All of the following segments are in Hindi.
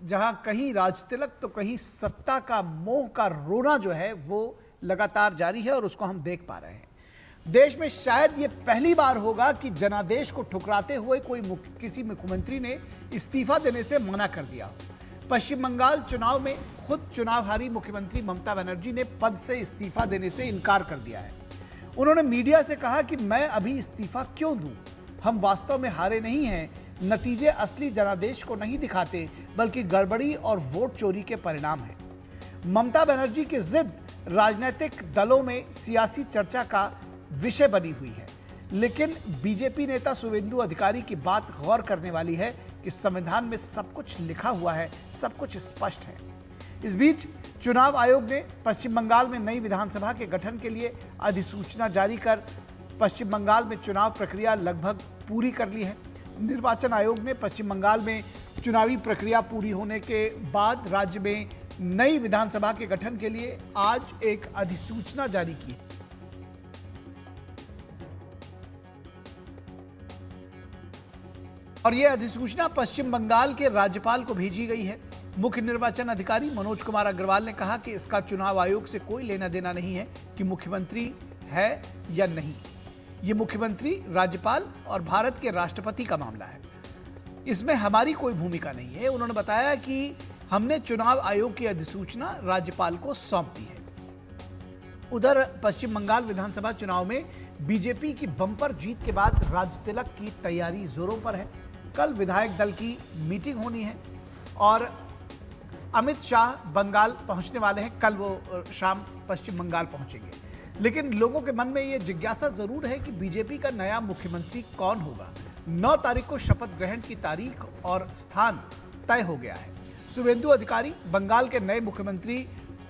जहां कहीं राजतिलक तो कहीं सत्ता का मोह का रोना जो है वो लगातार जारी है और उसको हम देख पा रहे हैं। देश में शायद ये पहली बार होगा कि जनादेश को ठुकराते हुए किसी मुख्यमंत्री ने इस्तीफा देने से मना कर दिया हो। पश्चिम बंगाल चुनाव में खुद चुनाव हारी मुख्यमंत्री ममता बनर्जी ने पद से इस्तीफा देने से इनकार कर दिया है। उन्होंने मीडिया से कहा कि मैं अभी इस्तीफा क्यों दूं? हम वास्तव में हारे नहीं हैं। नतीजे असली जनादेश को नहीं दिखाते, बल्कि गड़बड़ी और वोट चोरी के परिणाम है। ममता बनर्जी की जिद राजनीतिक दलों में सियासी चर्चा का विषय बनी हुई है, लेकिन बीजेपी नेता शुभेंदु अधिकारी की बात गौर करने वाली है कि संविधान में सब कुछ लिखा हुआ है, सब कुछ स्पष्ट है। इस बीच चुनाव आयोग ने पश्चिम बंगाल में नई विधानसभा के गठन के लिए अधिसूचना जारी कर पश्चिम बंगाल में चुनाव प्रक्रिया लगभग पूरी कर ली है। निर्वाचन आयोग ने पश्चिम बंगाल में चुनावी प्रक्रिया पूरी होने के बाद राज्य में नई विधानसभा के गठन के लिए आज एक अधिसूचना जारी की। और यह अधिसूचना पश्चिम बंगाल के राज्यपाल को भेजी गई है। मुख्य निर्वाचन अधिकारी मनोज कुमार अग्रवाल ने कहा कि इसका चुनाव आयोग से कोई लेना देना नहीं है कि मुख्यमंत्री है या नहीं। ये मुख्यमंत्री, राज्यपाल और भारत के राष्ट्रपति का मामला है, इसमें हमारी कोई भूमिका नहीं है। उन्होंने बताया कि हमने चुनाव आयोग की अधिसूचना राज्यपाल को सौंप दी है। उधर पश्चिम बंगाल विधानसभा चुनाव में बीजेपी की बम्पर जीत के बाद राजतिलक की तैयारी जोरों पर है। कल विधायक दल की मीटिंग होनी है और अमित शाह बंगाल पहुंचने वाले हैं। कल वो शाम पश्चिम बंगाल पहुंचेंगे, लेकिन लोगों के मन में ये जिज्ञासा जरूर है कि बीजेपी का नया मुख्यमंत्री कौन होगा। 9 तारीख को शपथ ग्रहण की तारीख और स्थान तय हो गया है। शुभेंदु अधिकारी बंगाल के नए मुख्यमंत्री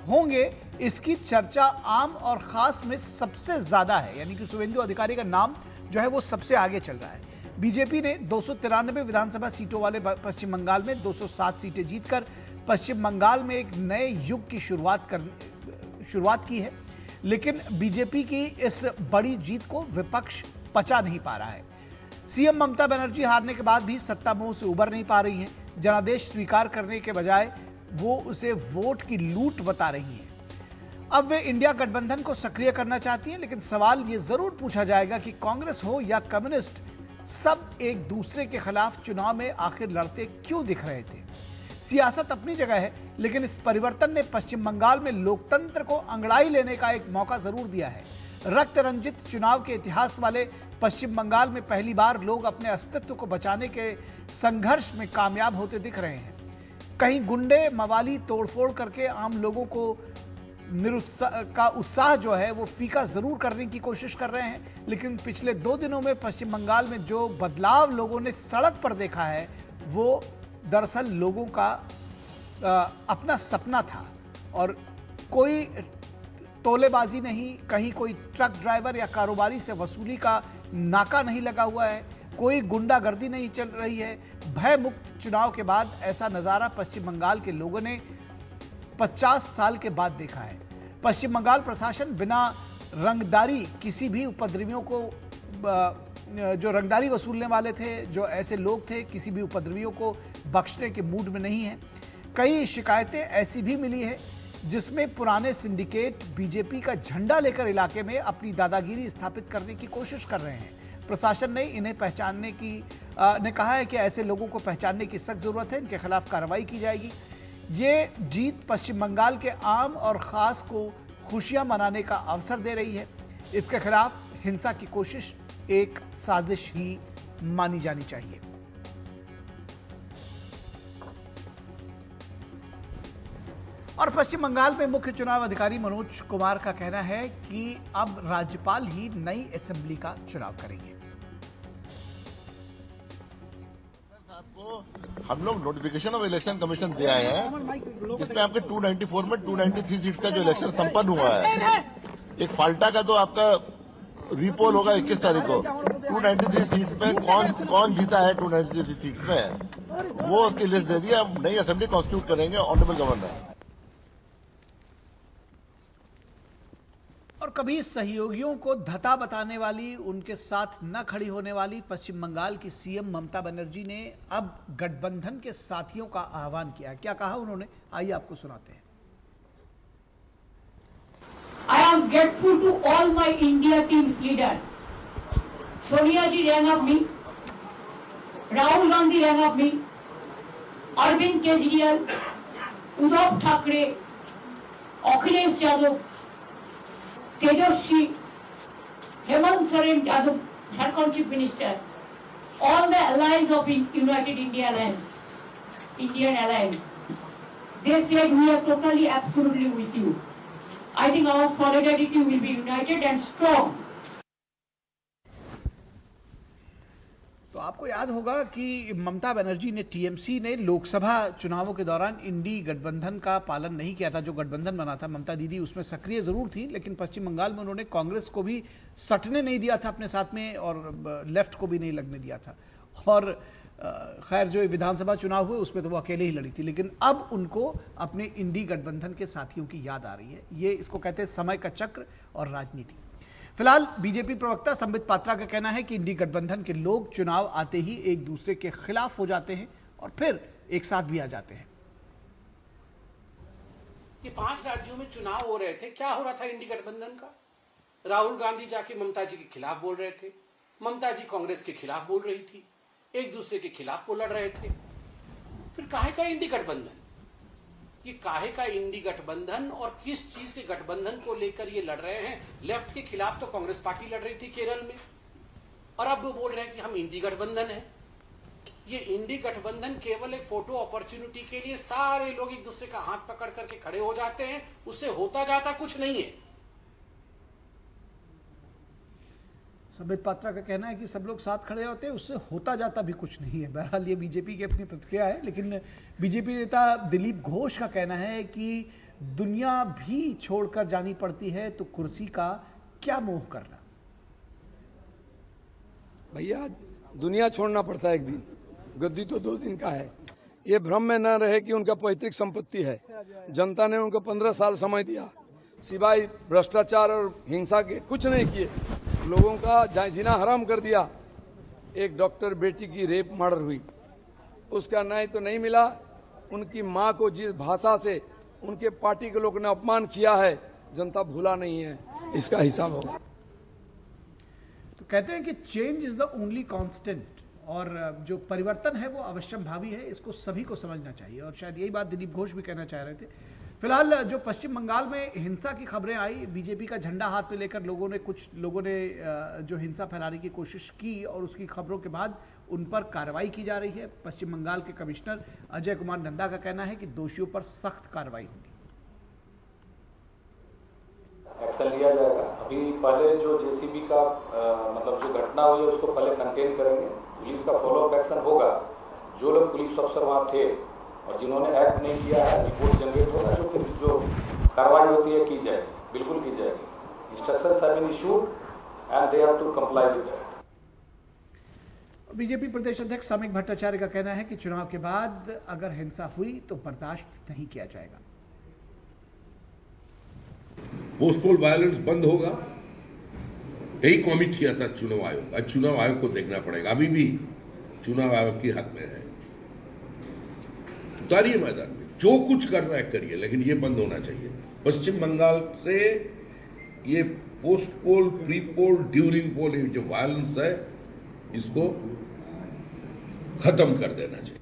होंगे, इसकी चर्चा आम और खास में सबसे ज्यादा है, यानी कि शुभेंदु अधिकारी का नाम जो है वो सबसे आगे चल रहा है। बीजेपी ने 293 विधानसभा सीटों वाले पश्चिम बंगाल में 207 सीटें जीतकर पश्चिम बंगाल में एक नए युग की शुरुआत की है, लेकिन बीजेपी की इस बड़ी जीत को विपक्ष पचा नहीं पा रहा है। सीएम ममता बनर्जी हारने के बाद भी सत्ता मोह से उबर नहीं पा रही हैं। जनादेश स्वीकार करने के बजाय वो उसे वोट की लूट बता रही हैं। अब वे इंडिया गठबंधन को सक्रिय करना चाहती हैं, लेकिन सवाल ये जरूर पूछा जाएगा कि कांग्रेस हो या कम्युनिस्ट, सब एक दूसरे के खिलाफ चुनाव में आखिर लड़ते क्यों दिख रहे थे। सियासत अपनी जगह है, लेकिन इस परिवर्तन ने पश्चिम बंगाल में लोकतंत्र को अंगड़ाई लेने का एक मौका जरूर दिया है। रक्त रंजित चुनाव के इतिहास वाले पश्चिम बंगाल में पहली बार लोग अपने अस्तित्व को बचाने के संघर्ष में कामयाब होते दिख रहे हैं। कहीं गुंडे मवाली तोड़फोड़ करके आम लोगों को उत्साह जो है वो फीका जरूर करने की कोशिश कर रहे हैं, लेकिन पिछले 2 दिनों में पश्चिम बंगाल में जो बदलाव लोगों ने सड़क पर देखा है वो दरअसल लोगों का अपना सपना था। और कोई तोलेबाजी नहीं, कहीं कोई ट्रक ड्राइवर या कारोबारी से वसूली का नाका नहीं लगा हुआ है, कोई गुंडागर्दी नहीं चल रही है। भय मुक्त चुनाव के बाद ऐसा नज़ारा पश्चिम बंगाल के लोगों ने 50 साल के बाद देखा है। पश्चिम बंगाल प्रशासन बिना रंगदारी किसी भी उपद्रवियों को, जो रंगदारी वसूलने वाले थे, जो ऐसे लोग थे, किसी भी उपद्रवियों को बख्शने के मूड में नहीं है। कई शिकायतें ऐसी भी मिली है जिसमें पुराने सिंडिकेट बीजेपी का झंडा लेकर इलाके में अपनी दादागिरी स्थापित करने की कोशिश कर रहे हैं। प्रशासन ने इन्हें पहचानने की ने कहा है कि ऐसे लोगों को पहचानने की सख्त जरूरत है, इनके खिलाफ कार्रवाई की जाएगी। ये जीत पश्चिम बंगाल के आम और खास को खुशियां मनाने का अवसर दे रही है। इसके खिलाफ हिंसा की कोशिश एक साजिश ही मानी जानी चाहिए। और पश्चिम बंगाल में मुख्य चुनाव अधिकारी मनोज कुमार का कहना है कि अब राज्यपाल ही नई असेंबली का चुनाव करेंगे। हम लोग नोटिफिकेशन ऑफ इलेक्शन कमीशन दिया है, जिसमें आपके 294 में 293 सीट्स का जो इलेक्शन संपन्न हुआ है। एक फाल्टा का तो आपका रीपोल होगा 21 तारीख को। 293 सीट्स में कौन जीता है 293 सीट्स में, वो उसकी लिस्ट दे दी। अब नई असेंबली कॉन्स्टिट्यूट करेंगे ऑनरेबल गवर्नर। और कभी सहयोगियों को धता बताने वाली, उनके साथ न खड़ी होने वाली पश्चिम बंगाल की सीएम ममता बनर्जी ने अब गठबंधन के साथियों का आह्वान किया। क्या कहा उन्होंने, आइए आपको सुनाते हैं। I am grateful to all my India team's leaders. Sonia ji rang up me, Rahul Gandhi rang up me, Arvind Kejriwal, Uddhav Thackeray, Akhilesh Yadav, Tejaswi, Hemant Soren Yadav, Jharkhand Chief Minister, all the allies of United India Alliance, Indian Alliance, they said we are totally, absolutely with you. I think our solidarity will be united and strong. तो आपको याद होगा कि ममता बनर्जी ने, टीएमसी ने लोकसभा चुनावों के दौरान इंडी गठबंधन का पालन नहीं किया था। जो गठबंधन बना था, ममता दीदी उसमें सक्रिय जरूर थी, लेकिन पश्चिम बंगाल में उन्होंने कांग्रेस को भी सटने नहीं दिया था अपने साथ में, और लेफ्ट को भी नहीं लगने दिया था। और खैर जो विधानसभा चुनाव हुए उसमें तो वो अकेले ही लड़ी थी, लेकिन अब उनको अपने इंडी गठबंधन के साथियों की याद आ रही है। ये इसको कहते हैं समय का चक्र और राजनीति। फिलहाल बीजेपी प्रवक्ता संबित पात्रा का कहना है कि इंडी गठबंधन के लोग चुनाव आते ही एक दूसरे के खिलाफ हो जाते हैं और फिर एक साथ भी आ जाते हैं। ये 5 राज्यों में चुनाव हो रहे थे, क्या हो रहा था इंडी गठबंधन का? राहुल गांधी जाके ममता जी के खिलाफ बोल रहे थे, ममता जी कांग्रेस के खिलाफ बोल रही थी, एक दूसरे के खिलाफ वो लड़ रहे थे। फिर काहे का इंडी गठबंधन? ये काहे का इंडी गठबंधन और किस चीज के गठबंधन को लेकर ये लड़ रहे हैं? लेफ्ट के खिलाफ तो कांग्रेस पार्टी लड़ रही थी केरल में, और अब वो बोल रहे हैं कि हम इंडी गठबंधन है। ये इंडी गठबंधन केवल एक फोटो अपॉर्चुनिटी के लिए सारे लोग एक दूसरे का हाथ पकड़ करके खड़े हो जाते हैं, उससे होता जाता कुछ नहीं है। संबित पात्रा का कहना है कि सब लोग साथ खड़े होते हैं, उससे होता जाता भी कुछ नहीं है। बहरहाल ये बीजेपी की अपनी प्रतिक्रिया है, लेकिन बीजेपी नेता दिलीप घोष का कहना है कि दुनिया भी छोड़कर जानी पड़ती है तो कुर्सी का क्या मोह करना। भैया दुनिया छोड़ना पड़ता है एक दिन, गद्दी तो 2 दिन का है। ये भ्रम में न रहे कि उनका पैतृक संपत्ति है। जनता ने उनको 15 साल समय दिया, सिवाय भ्रष्टाचार और हिंसा के कुछ नहीं किए। लोगों का जीना हराम कर दिया। एक डॉक्टर बेटी की रेप मर्डर हुई, उसका न्याय तो नहीं मिला। उनकी मां को जिस भाषा से उनके पार्टी के लोगों ने अपमान किया है, जनता भूला नहीं है, इसका हिसाब होगा। तो कहते हैं कि change is the only constant, और जो परिवर्तन है वो अवश्यंभावी है, इसको सभी को समझना चाहिए। और शायद यही बात दिलीप घोष भी कहना चाह रहे थे। फिलहाल जो पश्चिम बंगाल में हिंसा की खबरें आई, बीजेपी का झंडा हाथ में लेकर कुछ लोगों ने जो हिंसा फैलाने की कोशिश की, और उसकी खबरों के बाद उन पर कार्रवाई की जा रही है। पश्चिम बंगाल के कमिश्नर अजय कुमार नंदा का कहना है कि दोषियों पर सख्त कार्रवाई होगी। एक्शन लिया जाएगा। अभी पहले जो जेसीबी का मतलब जो घटना हुई है उसको पहले कंटेन करेंगे, पुलिस का फॉलोअप एक्शन होगा। जो लोग पुलिस अफसर वहाँ थे और जिन्होंने एक्ट नहीं किया है, रिपोर्ट जनरेट होगा, जो कार्रवाई होती है की जाएगी, बिल्कुल की जाएगी। Instructions have been issued and they have to comply with that. BJP प्रदेश अध्यक्ष सामिक भट्टाचार्य का कहना है कि चुनाव के बाद अगर हिंसा हुई तो बर्दाश्त नहीं किया जाएगा। पोस्टपोल वायलेंस बंद होगा, यही कमिट किया था चुनाव आयोग। आज चुनाव आयोग को देखना पड़ेगा, अभी भी चुनाव आयोग के हाथ में है। उतारिए मैदान में, जो कुछ कर रहा है करिए, लेकिन ये बंद होना चाहिए। पश्चिम बंगाल से ये post poll, pre poll, during poll, ये जो वायलेंस है इसको खत्म कर देना चाहिए।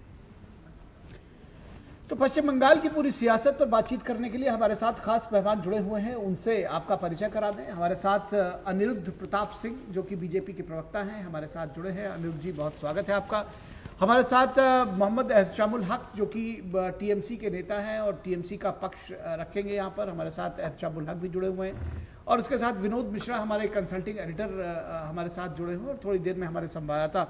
तो पश्चिम बंगाल की पूरी सियासत पर बातचीत करने के लिए हमारे साथ खास मेहमान जुड़े हुए हैं, उनसे आपका परिचय करा दें। हमारे साथ अनिरुद्ध प्रताप सिंह जो कि बीजेपी के प्रवक्ता हैं, हमारे साथ जुड़े हैं। अनिरुद्ध जी, बहुत स्वागत है आपका। हमारे साथ मोहम्मद एहतशामुल हक जो कि टीएमसी के नेता हैं और टीएमसी का पक्ष रखेंगे यहाँ पर, हमारे साथ एहतशामुल हक भी जुड़े हुए हैं। और उसके साथ विनोद मिश्रा हमारे कंसल्टिंग एडिटर हमारे साथ जुड़े हुए हैं, और थोड़ी देर में हमारे संवाददाता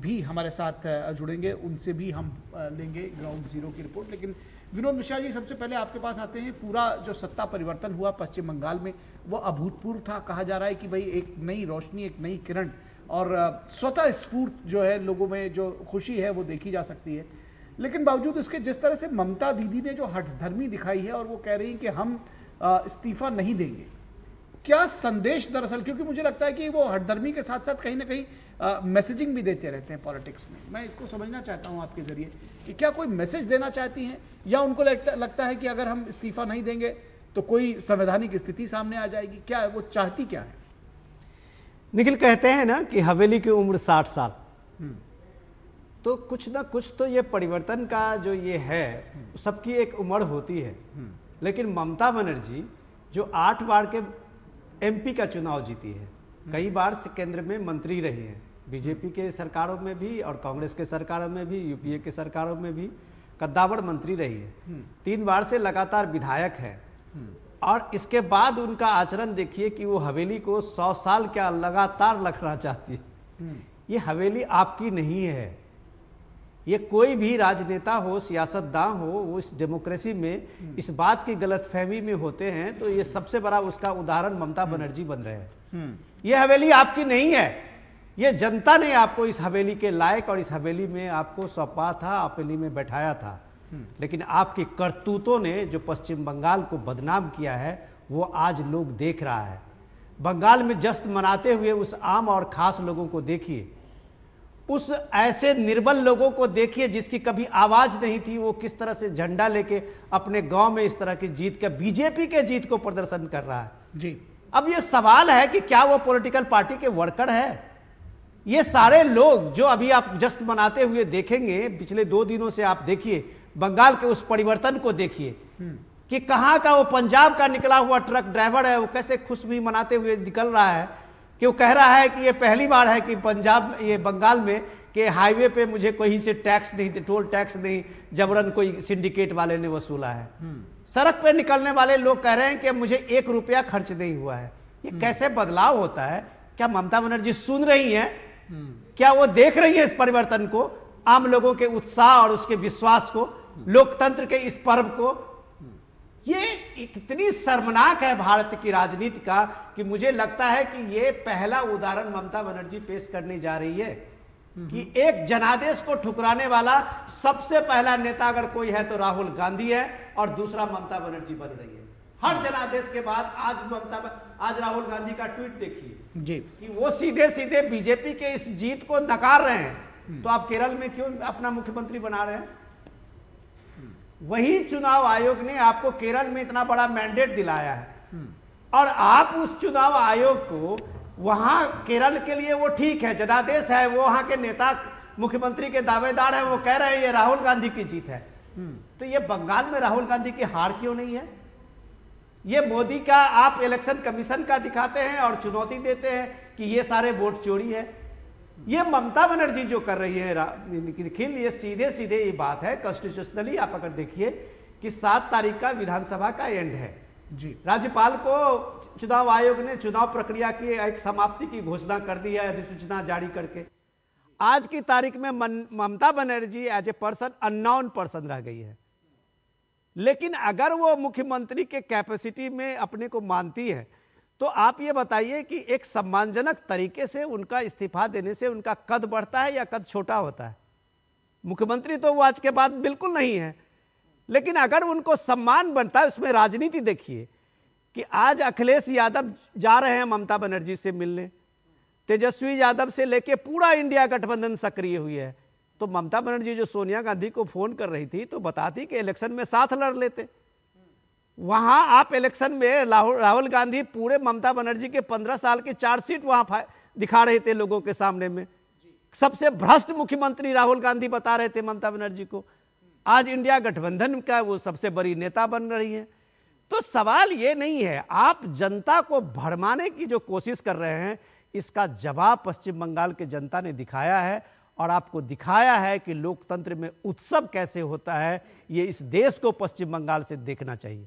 भी हमारे साथ जुड़ेंगे, उनसे भी हम लेंगे ग्राउंड जीरो की रिपोर्ट। लेकिन विनोद मिश्रा जी, सबसे पहले आपके पास आते हैं। पूरा जो सत्ता परिवर्तन हुआ पश्चिम बंगाल में वो अभूतपूर्व था। कहा जा रहा है कि भाई एक नई रोशनी, एक नई किरण और स्वतः स्फूर्त जो है लोगों में जो खुशी है वो देखी जा सकती है। लेकिन बावजूद इसके जिस तरह से ममता दीदी ने जो हठधर्मी दिखाई है और वो कह रही हैं कि हम इस्तीफा नहीं देंगे, क्या संदेश दरअसल, क्योंकि मुझे लगता है कि वो हठधर्मी के साथ साथ कहीं ना कहीं मैसेजिंग भी देते रहते हैं पॉलिटिक्स में। मैं इसको समझना चाहता हूं आपके जरिए कि क्या कोई मैसेज देना चाहती हैं, या उनको लगता है कि अगर हम इस्तीफा नहीं देंगे तो कोई संवैधानिक स्थिति सामने आ जाएगी, क्या वो चाहती क्या है? निखिल, कहते हैं ना कि हवेली की उम्र 60 साल, तो कुछ ना कुछ तो ये परिवर्तन का जो ये है सबकी एक उम्र होती है। लेकिन ममता बनर्जी जो 8 बार के एमपी का चुनाव जीती है, कई बार से केंद्र में मंत्री रही हैं, बीजेपी के सरकारों में भी और कांग्रेस के सरकारों में भी, यूपीए के सरकारों में भी कद्दावर मंत्री रही है, 3 बार से लगातार विधायक है। और इसके बाद उनका आचरण देखिए कि वो हवेली को 100 साल क्या लगातार रखना चाहती है। ये हवेली आपकी नहीं है। ये कोई भी राजनेता हो, सियासतदान हो, वो इस डेमोक्रेसी में इस बात की गलतफहमी में होते हैं, तो ये सबसे बड़ा उसका उदाहरण ममता बनर्जी बन रहे हैं। ये हवेली आपकी नहीं है। ये जनता ने आपको इस हवेली के लायक और इस हवेली में आपको सौंपा था, हवेली में बैठाया था। लेकिन आपकी करतूतों ने जो पश्चिम बंगाल को बदनाम किया है वो आज लोग देख रहा है। बंगाल में जश्न मनाते हुए उस आम और खास लोगों को देखिए, उस ऐसे निर्बल लोगों को देखिए जिसकी कभी आवाज नहीं थी, वो किस तरह से झंडा लेके अपने गांव में इस तरह की जीत का, बीजेपी के जीत को प्रदर्शन कर रहा है जी। अब ये सवाल है कि क्या वो पॉलिटिकल पार्टी के वर्कर है? ये सारे लोग जो अभी आप जश्न मनाते हुए देखेंगे, पिछले 2 दिनों से आप देखिए बंगाल के उस परिवर्तन को देखिए कि कहाँ का वो पंजाब का निकला हुआ ट्रक ड्राइवर है, वो कैसे खुशबू मनाते हुए निकल रहा है कि वो कह रहा है कि ये पहली बार है कि पंजाब, ये बंगाल में कि हाईवे पे मुझे कहीं से टैक्स नहीं, टोल टैक्स नहीं, जबरन कोई सिंडिकेट वाले ने वसूला है। सड़क पे निकलने वाले लोग कह रहे हैं कि मुझे 1 रुपया खर्च नहीं हुआ है। ये कैसे बदलाव होता है? क्या ममता बनर्जी सुन रही हैं? क्या वो देख रही है इस परिवर्तन को, आम लोगों के उत्साह और उसके विश्वास को, लोकतंत्र के इस पर्व को? ये इतनी शर्मनाक है भारत की राजनीति का कि मुझे लगता है कि ये पहला उदाहरण ममता बनर्जी पेश करने जा रही है कि एक जनादेश को ठुकराने वाला सबसे पहला नेता अगर कोई है तो राहुल गांधी है और दूसरा ममता बनर्जी बन रही है। हर जनादेश के बाद आज राहुल गांधी का ट्वीट देखिए जी कि वो सीधे सीधे बीजेपी के इस जीत को नकार रहे हैं। तो आप केरल में क्यों अपना मुख्यमंत्री बना रहे हैं? वही चुनाव आयोग ने आपको केरल में इतना बड़ा मैंडेट दिलाया है और आप उस चुनाव आयोग को वहां केरल के लिए वो ठीक है, जनादेश है, वो वहां के नेता मुख्यमंत्री के दावेदार है, वो कह रहे हैं ये राहुल गांधी की जीत है। तो ये बंगाल में राहुल गांधी की हार क्यों नहीं है? ये मोदी का आप इलेक्शन कमीशन का दिखाते हैं और चुनौती देते हैं कि ये सारे वोट चोरी है। ये ममता बनर्जी जो कर रही है निखिल, ये सीधे सीधे ये बात है, कॉन्स्टिट्यूशनली आप अगर देखिए कि 7 तारीख का विधानसभा का एंड है जी। राज्यपाल को चुनाव आयोग ने चुनाव प्रक्रिया की एक समाप्ति की घोषणा कर दी है अधिसूचना जारी करके। आज की तारीख में Mamata Banerjee as a person unknown person रह गई है। लेकिन अगर वो मुख्यमंत्री के कैपेसिटी में अपने को मानती है तो आप ये बताइए कि एक सम्मानजनक तरीके से उनका इस्तीफा देने से उनका कद बढ़ता है या कद छोटा होता है? मुख्यमंत्री तो वो आज के बाद बिल्कुल नहीं है, लेकिन अगर उनको सम्मान बनता है, उसमें राजनीति देखिए कि आज अखिलेश यादव जा रहे हैं ममता बनर्जी से मिलने, तेजस्वी यादव से लेके पूरा इंडिया गठबंधन सक्रिय हुई है। तो ममता बनर्जी जो सोनिया गांधी को फोन कर रही थी तो बताती कि इलेक्शन में साथ लड़ लेते। वहां आप इलेक्शन में राहुल गांधी पूरे ममता बनर्जी के 15 साल की चार्जशीट वहां दिखा रहे थे लोगों के सामने में। सबसे भ्रष्ट मुख्यमंत्री राहुल गांधी बता रहे थे ममता बनर्जी को। आज इंडिया गठबंधन का वो सबसे बड़ी नेता बन रही है। तो सवाल ये नहीं है, आप जनता को भरमाने की जो कोशिश कर रहे हैं, इसका जवाब पश्चिम बंगाल के जनता ने दिखाया है और आपको दिखाया है कि लोकतंत्र में उत्सव कैसे होता है। ये इस देश को पश्चिम बंगाल से देखना चाहिए।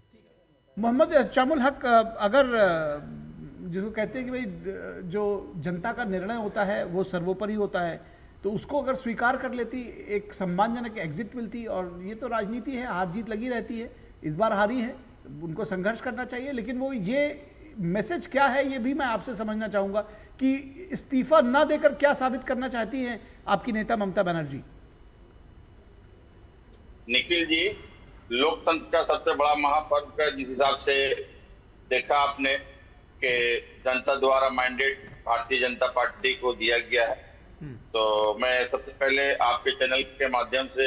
मोहम्मद शामुल हक, अगर जिसको कहते हैं कि भाई जो जनता का निर्णय होता है वो सर्वोपरि होता है, तो उसको अगर स्वीकार कर लेती, एक सम्मानजनक एग्जिट मिलती, और ये तो राजनीति है, हार जीत लगी रहती है, इस बार हारी है, उनको संघर्ष करना चाहिए। लेकिन वो ये मैसेज क्या है ये भी मैं आपसे समझना चाहूंगा कि इस्तीफा ना देकर क्या साबित करना चाहती हैं आपकी नेता ममता बनर्जी? निखिल जी, लोकतंत्र का सबसे बड़ा महापर्व का जिस हिसाब से देखा आपने कि जनता द्वारा मैंडेट भारतीय जनता पार्टी को दिया गया है। तो मैं सबसे पहले आपके चैनल के माध्यम से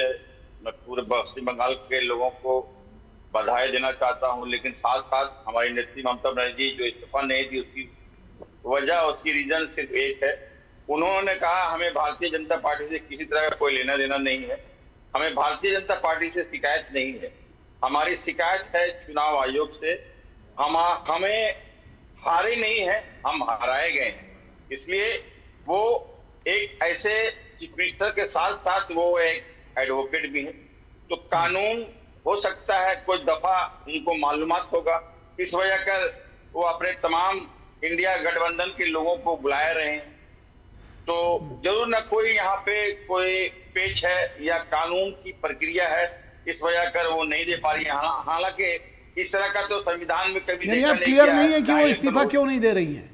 मैं पूरे पश्चिम बंगाल के लोगों को बधाई देना चाहता हूं, लेकिन साथ साथ हमारी नेत्री ममता बनर्जी जो इस्तीफा नहीं दी उसकी वजह, उसकी रीजन सिर्फ एक है। उन्होंने कहा हमें भारतीय जनता पार्टी से किसी तरह का कोई लेना देना नहीं है, हमें भारतीय जनता पार्टी से शिकायत नहीं है, हमारी शिकायत है चुनाव आयोग से। हमें हारे नहीं है, हम हराए गए हैं। इसलिए वो एक ऐसे चीफ मिनिस्टर के साथ साथ वो एक एडवोकेट भी है, तो कानून हो सकता है कोई दफा उनको मालूमात होगा, इस वजह कर वो अपने तमाम इंडिया गठबंधन के लोगों को बुलाए रहे हैं। तो जरूर न कोई यहाँ पे कोई पेच है या कानून की प्रक्रिया है, इस वजह कर वो नहीं दे पा रही है। हालांकि इस तरह का तो संविधान में कभी देखा नहीं क्लियर नहीं है कि वो इस्तीफा क्यों नहीं दे रही हैं।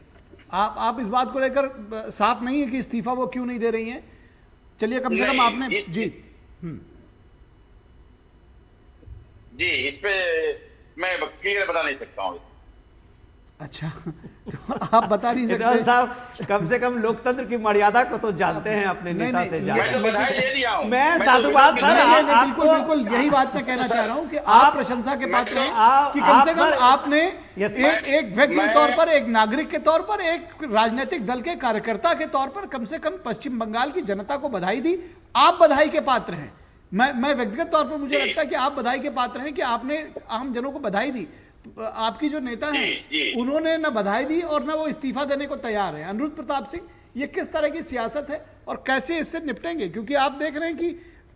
आप इस बात को लेकर साफ नहीं है कि इस्तीफा वो क्यों नहीं दे रही हैं। चलिए कम से कम आपने जी इस पे मैं क्लियर बता नहीं सकता हूँ। अच्छा तो आप बता नहीं सकते साहब, कम से कम लोकतंत्र की मर्यादा को तो जानते हैं अपने नेता से ज्यादा। मैं तो बधाई दे दिया हूँ। मैं साधुवाद सर, बिल्कुल यही बात मैं कहना चाह रहा हूँ कि आप प्रशंसा के पात्र हैं कि कम से कम आपने एक व्यक्ति के तौर पर, एक नागरिक के तौर पर, एक राजनीतिक दल के कार्यकर्ता के तौर पर कम से कम पश्चिम बंगाल की जनता को बधाई दी। आप बधाई के पात्र हैं। मैं व्यक्तिगत तौर पर मुझे लगता है कि आप बधाई के पात्र हैं कि आपने आम जनों को बधाई दी। आपकी जो नेता हैं उन्होंने न बधाई दी और न वो इस्तीफा देने को तैयार है। अनिरुद्ध प्रताप सिंह, ये किस तरह की सियासत है और कैसे इससे निपटेंगे? क्योंकि आप देख रहे हैं कि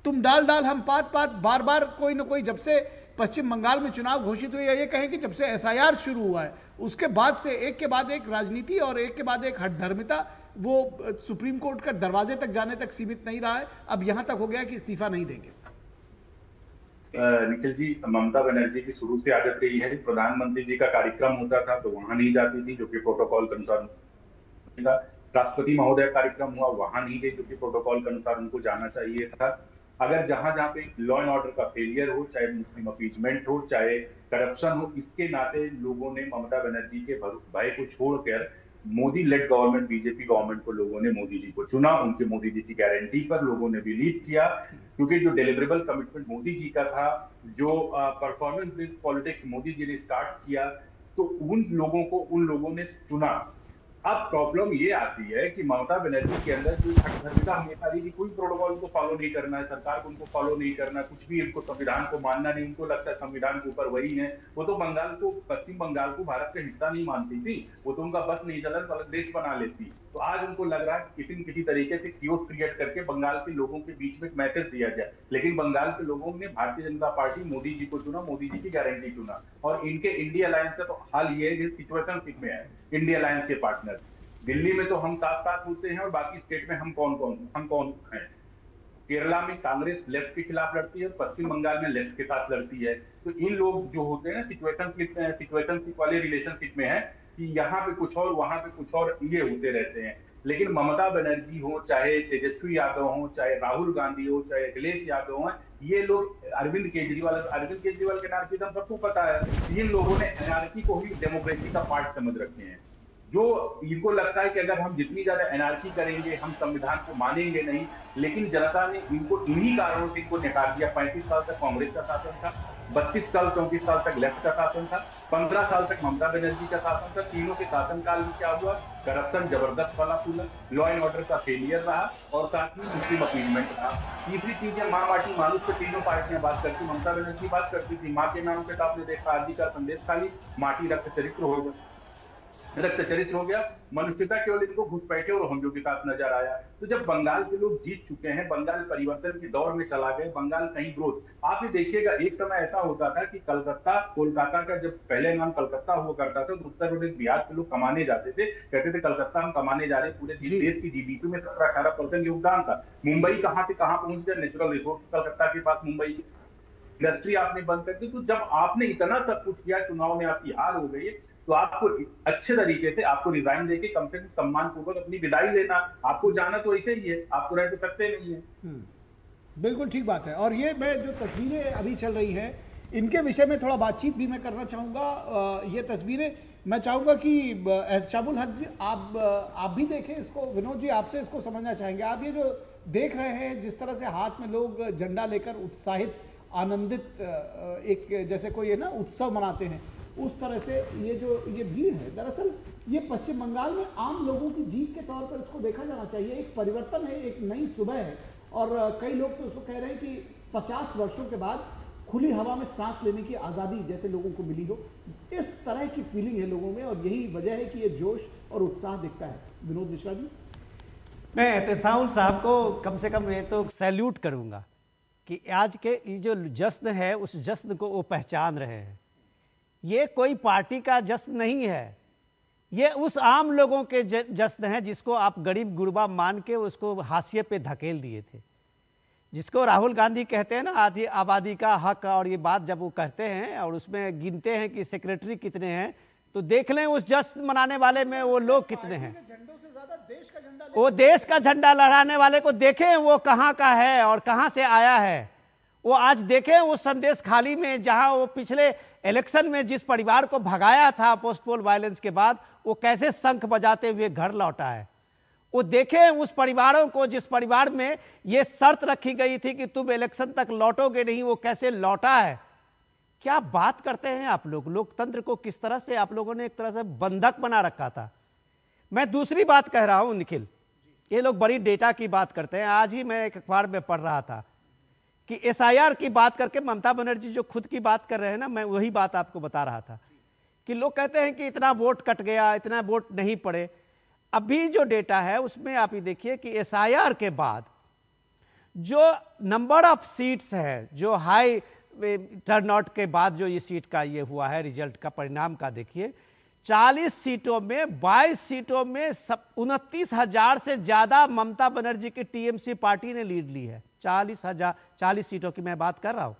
तुम डाल डाल हम पात पात, बार बार कोई न कोई, जब से पश्चिम बंगाल में चुनाव घोषित हुए, ये कहें कि जब से SIR शुरू हुआ है उसके बाद से एक के बाद एक राजनीति और एक के बाद एक हठधर्मिता वो सुप्रीम कोर्ट का दरवाजे तक जाने तक सीमित नहीं रहा है। अब यहां तक हो गया कि इस्तीफा नहीं देंगे। निखिल जी, ममता बनर्जी की शुरू से आदत रही है, प्रधानमंत्री जी का कार्यक्रम होता था तो वहां नहीं जाती थी, जो कि प्रोटोकॉल के अनुसार था। राष्ट्रपति महोदय कार्यक्रम हुआ, वहां नहीं गई, जो कि प्रोटोकॉल के अनुसार उनको जाना चाहिए था। अगर जहां जहां पे लॉ एंड ऑर्डर का फेलियर हो, चाहे मुस्लिम अपीजमेंट हो, चाहे करप्शन हो, इसके नाते लोगों ने ममता बनर्जी के भय को छोड़कर Modi lead government, BJP government को लोगों ने मोदी जी को चुना। उनके मोदी जी की गारंटी पर लोगों ने बिलीव किया, क्योंकि जो डिलीवरेबल कमिटमेंट मोदी जी का था, जो performance based politics Modi ji ने स्टार्ट किया, तो उन लोगों ने चुना। अब प्रॉब्लम ये आती है कि ममता बनर्जी के अंदर जो हठधर्मिता हमेशा रही, कोई प्रोटोकॉल को फॉलो नहीं करना है, सरकार को उनको फॉलो नहीं करना, कुछ भी इनको संविधान को मानना नहीं, उनको लगता है संविधान के ऊपर वही है। वो तो पश्चिम बंगाल को भारत का हिस्सा नहीं मानती थी, वो तो उनका बस नहीं चला, अलग देश बना लेती। तो आज उनको लग रहा है किसी न किसी तरीके से कियोस्क क्रिएट करके बंगाल के लोगों के बीच में एक मैसेज दिया जाए। लेकिन बंगाल के लोगों ने भारतीय जनता पार्टी, मोदी जी को चुना, मोदी जी की गारंटी चुना। और इनके इंडिया अलायंस का तो हाल ये है, सिचुएशन में है इंडिया अलायंस के पार्टनर। दिल्ली में तो हम साथ साथ होते हैं और बाकी स्टेट में हम कौन हैं। केरला में कांग्रेस लेफ्ट के खिलाफ लड़ती है, पश्चिम बंगाल में लेफ्ट के साथ लड़ती है। तो इन लोग जो होते हैं सिचुएशनशिप वाले रिलेशनशिप में है कि यहाँ पे कुछ और, वहां पे कुछ और, ये होते रहते हैं। लेकिन ममता बनर्जी हो, चाहे तेजस्वी यादव हो, चाहे राहुल गांधी हो, चाहे अखिलेश यादव हो, ये लोग अरविंद केजरीवाल के नाम से सबको पता है। इन लोगों ने एनआरकी को ही डेमोक्रेसी का पार्ट समझ रखे हैं। जो इनको लगता है कि अगर हम जितनी ज्यादा एनआरकी करेंगे हम संविधान को मानेंगे नहीं। लेकिन जनता ने इनको इन्हीं कारणों से इनको निकाल दिया। 35 साल तक कांग्रेस का शासन था, 32 साल 34 साल तक लेफ्ट का शासन था, 15 साल तक ममता बनर्जी का शासन था। तीनों के शासनकाल में क्या हुआ? करप्शन जबरदस्त फला फूला, लॉ एंड ऑर्डर का फेलियर रहा और साथ ही मुस्लिम अपीजमेंट रहा। तीसरी चीज है माँ माटी मानुष पे तीनों पार्टियां बात करती। ममता बनर्जी बात करती थी माँ के नाम पे, तो आपने देखा आदि का संदेश खाली, माटी रक्त चरित्र हो गया, मनुष्यता केवल इनको घुसपैठे और होंगे के साथ नजर आया। तो जब बंगाल के लोग जीत चुके हैं, बंगाल परिवर्तन के दौर में चला गए, बंगाल कहीं ग्रोथ। आप ये देखिएगा, एक समय ऐसा होता था कि कोलकाता का जब पहले नाम कलकत्ता हुआ करता था, तो उत्तर प्रदेश बिहार के लोग कमाने जाते थे, कहते थे कलकत्ता हम कमाने जा रहे हैं। पूरे देश की जीडीपी में 17-18% योगदान था। मुंबई कहाँ से कहाँ पहुंच गया, नेचुरल रिसोर्स कलकत्ता के पास, मुंबई की इंडस्ट्री आपने बंद कर दी। तो जब आपने इतना सब कुछ किया, चुनाव में आपकी हार हो गई, तो आपको अच्छे तरीके से आपको रिजाइन देके कम से कम सम्मान पूर्वक अपनी विदाई लेना। आपको जाना तो ऐसे ही है, आप तो रह तो सकते नहीं है। बिल्कुल ठीक बात है। और ये मैं जो तस्वीरें अभी चल रही हैं इनके विषय में थोड़ा बातचीत भी मैं करना चाहूँगा। ये तस्वीरें मैं चाहूंगा कि शाबुल हक जी आप भी देखें इसको। विनोद जी आपसे इसको समझना चाहेंगे, आप ये जो देख रहे हैं जिस तरह से हाथ में लोग झंडा लेकर उत्साहित आनंदित एक जैसे कोई है ना उत्सव मनाते हैं, उस तरह से ये भीड़ है, दरअसल ये पश्चिम बंगाल में आम लोगों की जीत के तौर पर इसको देखा जाना चाहिए। एक परिवर्तन है, एक नई सुबह है, और कई लोग तो उसको कह रहे हैं कि 50 वर्षों के बाद खुली हवा में सांस लेने की आज़ादी जैसे लोगों को मिली हो, इस तरह की फीलिंग है लोगों में, और यही वजह है कि ये जोश और उत्साह दिखता है। विनोद मिश्रा जी, मैं एहतसाम साहब को कम से कम ये तो सैल्यूट करूंगा कि आज के ये जो जश्न है उस जश्न को वो पहचान रहे हैं। ये कोई पार्टी का जश्न नहीं है, ये उस आम लोगों के जश्न है जिसको आप गरीब गुरबा मान के उसको हाशिए पे धकेल दिए थे, जिसको राहुल गांधी कहते हैं ना आधी आबादी का हक, और ये बात जब वो कहते हैं और उसमें गिनते हैं कि सेक्रेटरी कितने हैं, तो देख लें उस जश्न मनाने वाले में वो लोग कितने हैं। वो देश का झंडा लहराने वाले को देखें वो कहाँ का है और कहाँ से आया है। वो आज देखें वो संदेश खाली में, जहाँ वो पिछले इलेक्शन में जिस परिवार को भगाया था पोस्ट पोल वायलेंस के बाद, वो कैसे शंख बजाते हुए घर लौटा है। वो देखें उस परिवारों को जिस परिवार में ये शर्त रखी गई थी कि तुम इलेक्शन तक लौटोगे नहीं, वो कैसे लौटा है। क्या बात करते हैं आप लोग, लोकतंत्र को किस तरह से आप लोगों ने एक तरह से बंधक बना रखा था। मैं दूसरी बात कह रहा हूं निखिल, ये लोग बड़ी डेटा की बात करते हैं। आज ही मैं एक अखबार में पढ़ रहा था कि SIR की बात करके ममता बनर्जी जो खुद की बात कर रहे हैं ना, मैं वही बात आपको बता रहा था कि लोग कहते हैं कि इतना वोट कट गया, इतना वोट नहीं पड़े। अभी जो डेटा है उसमें आप ये देखिए कि SIR के बाद जो नंबर ऑफ सीट्स है, जो हाई टर्नआउट के बाद जो ये सीट का ये हुआ है, रिजल्ट का परिणाम का देखिए, 40 सीटों में 22 सीटों में 29,000 से ज्यादा ममता बनर्जी की TMC पार्टी ने लीड ली है। 40 सीटों की मैं बात कर रहा हूं,